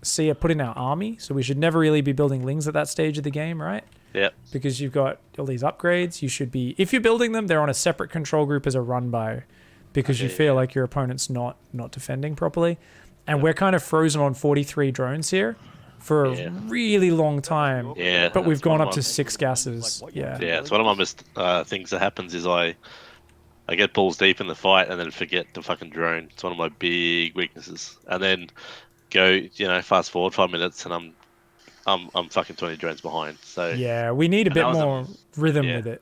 see are put in our army. So we should never really be building lings at that stage of the game, right? Yep. Because you've got all these upgrades. You should be, if you're building them, they're on a separate control group as a run by, because you feel like your opponent's not defending properly. And we're kind of frozen on 43 drones here for a really long time. Yeah. But we've gone up to 6 gases. Yeah. Yeah, it's one of my things that happens is I get balls deep in the fight and then forget to fucking drone. It's one of my big weaknesses. And then go, fast forward 5 minutes and I'm fucking 20 drones behind. So yeah, we need a bit more rhythm with it.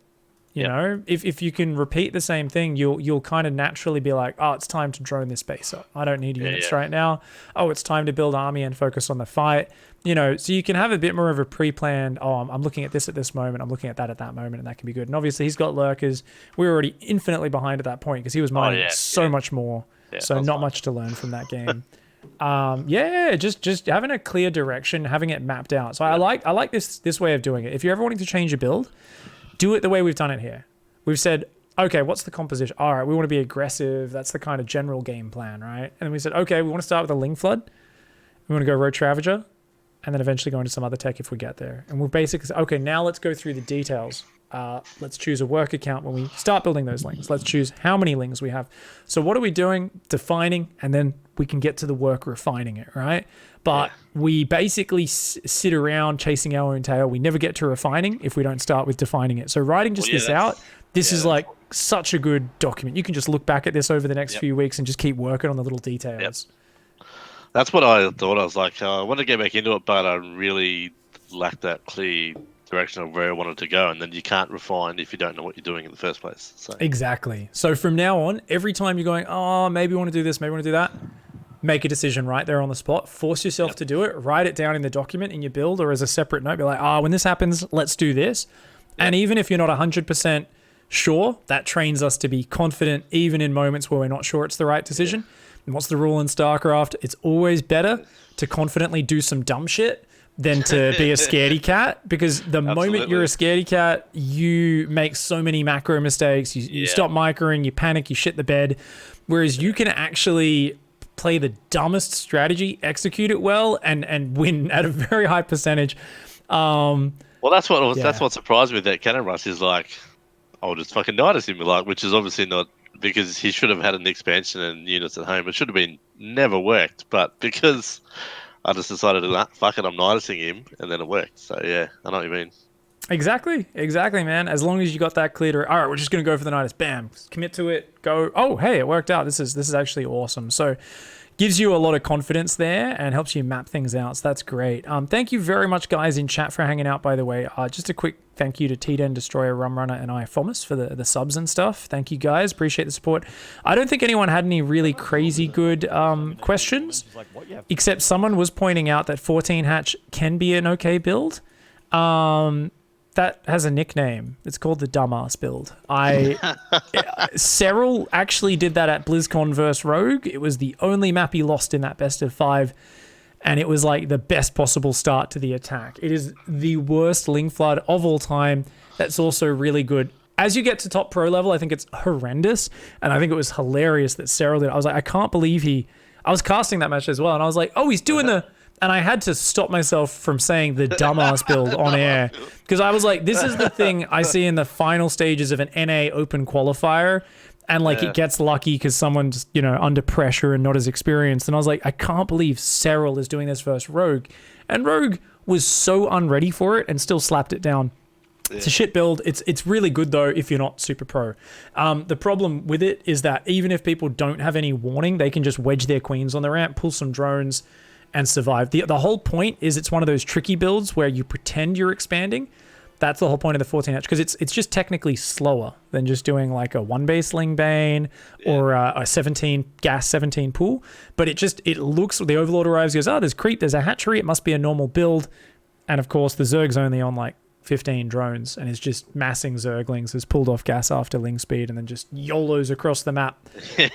You know, if you can repeat the same thing, you'll kind of naturally be like, oh, it's time to drone this base up. I don't need units right now. Oh, it's time to build army and focus on the fight. So you can have a bit more of a pre-planned, oh, I'm looking at this moment, I'm looking at that moment, and that can be good. And obviously he's got lurkers. We were already infinitely behind at that point because he was mining so much more. Yeah, so not much to learn from that game. Just having a clear direction, having it mapped out. So I like this way of doing it. If you're ever wanting to change your build, do it the way we've done it here. We've said, okay, what's the composition? All right, we want to be aggressive. That's the kind of general game plan, right? And then we said, okay, we want to start with a Ling Flood. We want to go Roach Ravager, and then eventually go into some other tech if we get there. And we'll basically say, okay, now let's go through the details. Let's choose a work account when we start building those lings. Let's choose how many lings we have. So what are we doing? Defining, and then we can get to the work refining it, right? But we basically sit around chasing our own tail. We never get to refining if we don't start with defining it. So writing this out, this is like such a good document. You can just look back at this over the next few weeks and just keep working on the little details. That's what I thought. I was like, I want to get back into it, but I really lacked that clear direction of where I wanted to go. And then you can't refine if you don't know what you're doing in the first place. So. Exactly. So from now on, every time you're going, oh, maybe I want to do this, maybe I want to do that, make a decision right there on the spot. Force yourself to do it. Write it down in the document in your build or as a separate note. Be like, when this happens, let's do this. And even if you're not 100% sure, that trains us to be confident even in moments where we're not sure it's the right decision. And what's the rule in StarCraft? It's always better to confidently do some dumb shit than to be a scaredy cat, because the moment you're a scaredy cat, you make so many macro mistakes. You stop microing, you panic, you shit the bed. Whereas you can actually play the dumbest strategy, execute it well, and win at a very high percentage. Well, that's what surprised me. That Cannon Rush is like, I'll just fucking notice him, like, which is obviously not, because he should have had an expansion and units at home. It should have been never worked, but because I just decided to fuck it, I'm noticing him, and then it worked. So yeah, I know what you mean. Exactly, man. As long as you got that clear, all right, we're just gonna go for the Nidus. Bam, commit to it. Go. Oh, hey, it worked out. This is actually awesome. So, gives you a lot of confidence there and helps you map things out. So that's great. Thank you very much, guys, in chat for hanging out. By the way, just a quick thank you to T-Den, Destroyer, Rum Runner, and iFomus for the subs and stuff. Thank you, guys. Appreciate the support. I don't think anyone had any really crazy good questions, except someone was pointing out that 14 hatch can be an okay build. that has a nickname. It's called the dumbass build. Cyril actually did that at BlizzCon vs Rogue. It was the only map he lost in that best of 5, and it was like the best possible start to the attack. It is the worst Ling Flood of all time. That's also really good. As you get to top pro level, I think it's horrendous, and I think it was hilarious that Cyril did. I was like, I can't believe I was casting that match as well, and I was like, oh, he's doing and I had to stop myself from saying the dumbass build on air, because I was like, this is the thing I see in the final stages of an NA Open qualifier, and like it gets lucky because someone's, under pressure and not as experienced. And I was like, I can't believe Cyril is doing this versus Rogue. And Rogue was so unready for it and still slapped it down. Yeah. It's a shit build. It's really good though if you're not super pro. The problem with it is that even if people don't have any warning, they can just wedge their queens on the ramp, pull some drones, and survive. The whole point is it's one of those tricky builds where you pretend you're expanding. That's the whole point of the 14H, because it's just technically slower than just doing like a 1-base Ling Bane or a 17 gas 17 pool. But it looks, the Overlord arrives, goes, oh, there's creep, there's a hatchery, it must be a normal build. And of course, the Zerg's only on like 15 drones and is just massing Zerglings, has pulled off gas after Ling speed and then just YOLOs across the map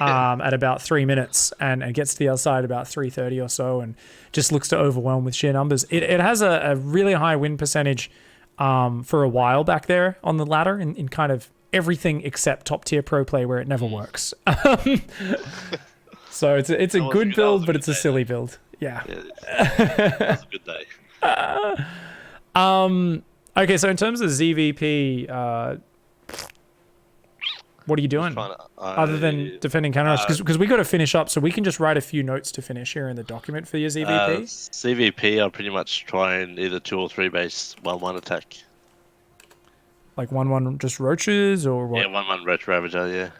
at about 3 minutes and gets to the other side about 3:30 or so and just looks to overwhelm with sheer numbers. It has a really high win percentage for a while back there on the ladder in kind of everything except top tier pro play where it never works. So it's a good build, but it's a silly build. Yeah. That's a good day. Okay, so in terms of ZVP, what are you doing other than defending counter rush? Because we got to finish up, so we can just write a few notes to finish here in the document for your ZVP. ZVP, I'll pretty much try and either 2 or 3 base 1-1 attack. Like 1-1 just roaches or what? Yeah, 1-1 roach ravager. Yeah.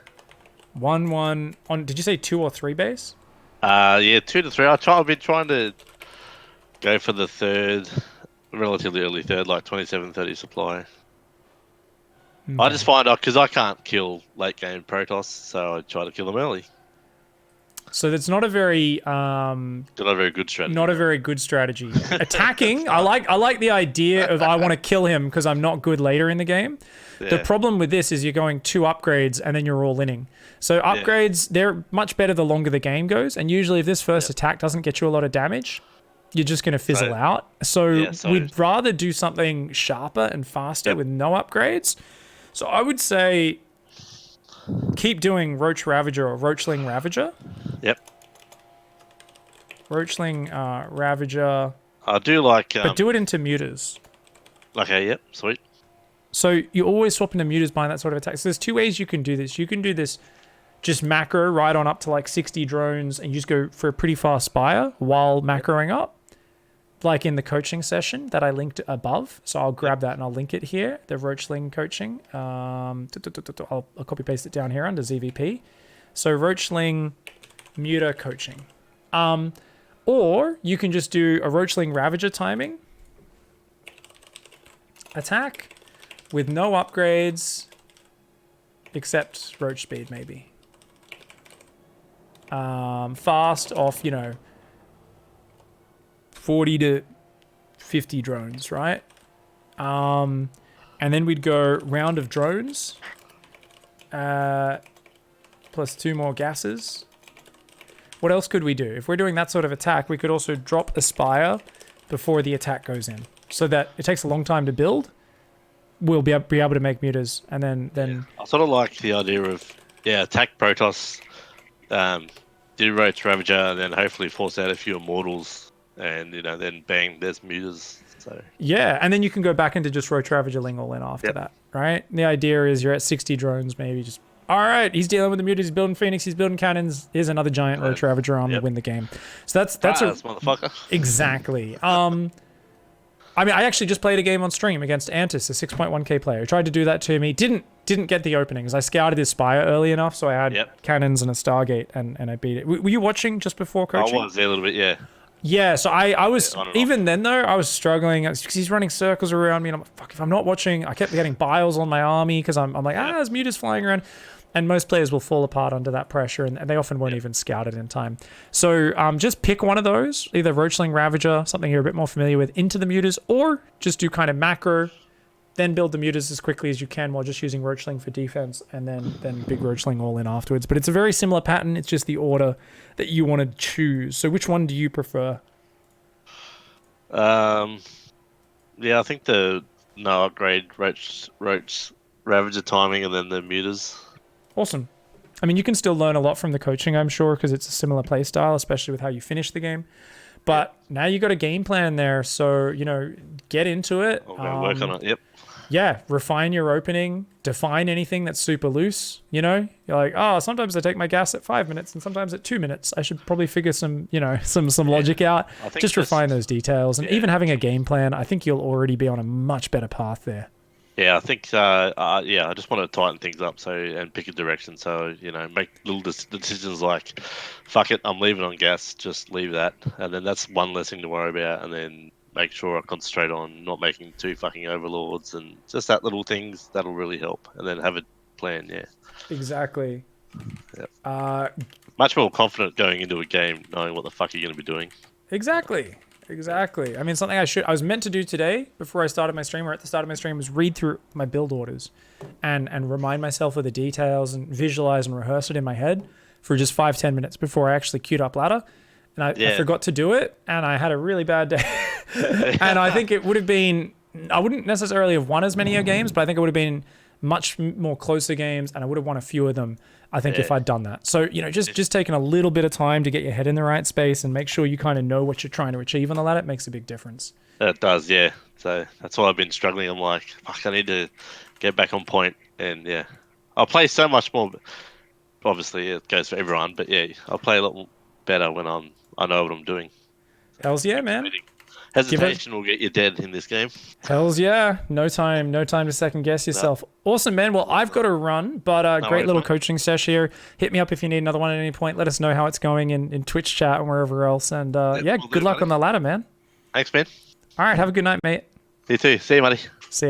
1-1 on. Did you say 2 or 3 base? Yeah, 2 to 3. I've been trying to go for the third. Relatively early third, like 27-30 supply. Okay. I just find because I can't kill late game Protoss, so I try to kill them early. So that's not a very not a very good strategy. Not a very good strategy. Attacking, I like the idea of I want to kill him because I'm not good later in the game. Yeah. The problem with this is you're going 2 upgrades and then you're all inning. So upgrades, they're much better the longer the game goes, and usually if this first attack doesn't get you a lot of damage, you're just going to fizzle out. So we'd rather do something sharper and faster with no upgrades. So I would say keep doing Roach Ravager or Roachling Ravager. Yep. Roachling Ravager. I do like... but do it into muters. Okay, yep, sweet. So you always swap into muters behind that sort of attack. So there's 2 ways you can do this. You can do this just macro right on up to like 60 drones and you just go for a pretty fast spire while macroing up. Like in the coaching session that I linked above. So I'll grab that and I'll link it here. The Roachling coaching. I'll copy paste it down here under ZVP. So Roachling Muter coaching. Or you can just do a Roachling Ravager timing. Attack with no upgrades except Roach speed maybe. Fast off, 40 to 50 drones, right? And then we'd go round of drones, plus 2 more gases. What else could we do? If we're doing that sort of attack, we could also drop Aspire before the attack goes in, so that it takes a long time to build. We'll be able to make muters, and then. Yeah. I sort of like the idea of attack Protoss, do Roach Ravager, and then hopefully force out a few Immortals. And, then bang, there's muters. So yeah, and then you can go back into just Roach Ravager all in after that, right? The idea is you're at 60 drones, maybe just, all right, he's dealing with the muters, he's building Phoenix, he's building cannons. Here's another giant Roach Ravager on to win the game. So that's motherfucker. Exactly. I mean, I actually just played a game on stream against Antis, a 6.1k player. He tried to do that to me. Didn't get the openings. I scouted his Spire early enough, so I had cannons and a Stargate, and I beat it. Were you watching just before coaching? I was there a little bit, yeah. Yeah, so I was, even then though, I was struggling because he's running circles around me and I'm like, fuck, if I'm not watching, I kept getting biles on my army because I'm like, there's muters flying around. And most players will fall apart under that pressure and they often won't even scout it in time. So just pick one of those, either Roachling Ravager, something you're a bit more familiar with, into the muters, or just do kind of macro, then build the mutas as quickly as you can while just using Roachling for defense, and then big Roachling all in afterwards. But it's a very similar pattern. It's just the order that you want to choose. So which one do you prefer? Yeah, I think the no upgrade, Roach, Ravager timing, and then the mutas. Awesome. I mean, you can still learn a lot from the coaching, I'm sure, because it's a similar play style, especially with how you finish the game. But now you got a game plan there, so get into it. I'll go work on it. Yep. Yeah, refine your opening, define anything that's super loose. You're like, oh, sometimes I take my gas at 5 minutes and sometimes at 2 minutes. I should probably figure some logic out. Just refine those details, and even having a game plan, I think you'll already be on a much better path there. Yeah, I think I just want to tighten things up and pick a direction. So make little decisions like, fuck it, I'm leaving on gas, just leave that, and then that's one less thing to worry about, and then make sure I concentrate on not making two fucking overlords, and just that little things that'll really help, and then have a plan. Yeah, exactly. Yep. Much more confident going into a game, knowing what the fuck you're going to be doing. Exactly. I mean, something I was meant to do today before I started my stream, or at the start of my stream, was read through my build orders and remind myself of the details and visualize and rehearse it in my head for just 5-10 minutes before I actually queued up ladder. And I forgot to do it, and I had a really bad day. And I think it would have been, I wouldn't necessarily have won as many games, but I think it would have been much more closer games, and I would have won a few of them, I think, if I'd done that. So, just taking a little bit of time to get your head in the right space and make sure you kind of know what you're trying to achieve on the ladder, it makes a big difference. It does, yeah. So that's why I've been struggling. I'm like, fuck, I need to get back on point, and I'll play so much more. Obviously, it goes for everyone, but I'll play a lot better when I know what I'm doing. Hells yeah, man. Hesitation will get you dead in this game. Hells yeah. No time to second guess yourself. No. Awesome, man. Well, I've got to run, but great little coaching sesh here. Hit me up if you need another one at any point. Let us know how it's going in Twitch chat and wherever else. And good luck on the ladder, man. Thanks, man. All right. Have a good night, mate. You too. See you, buddy. See ya.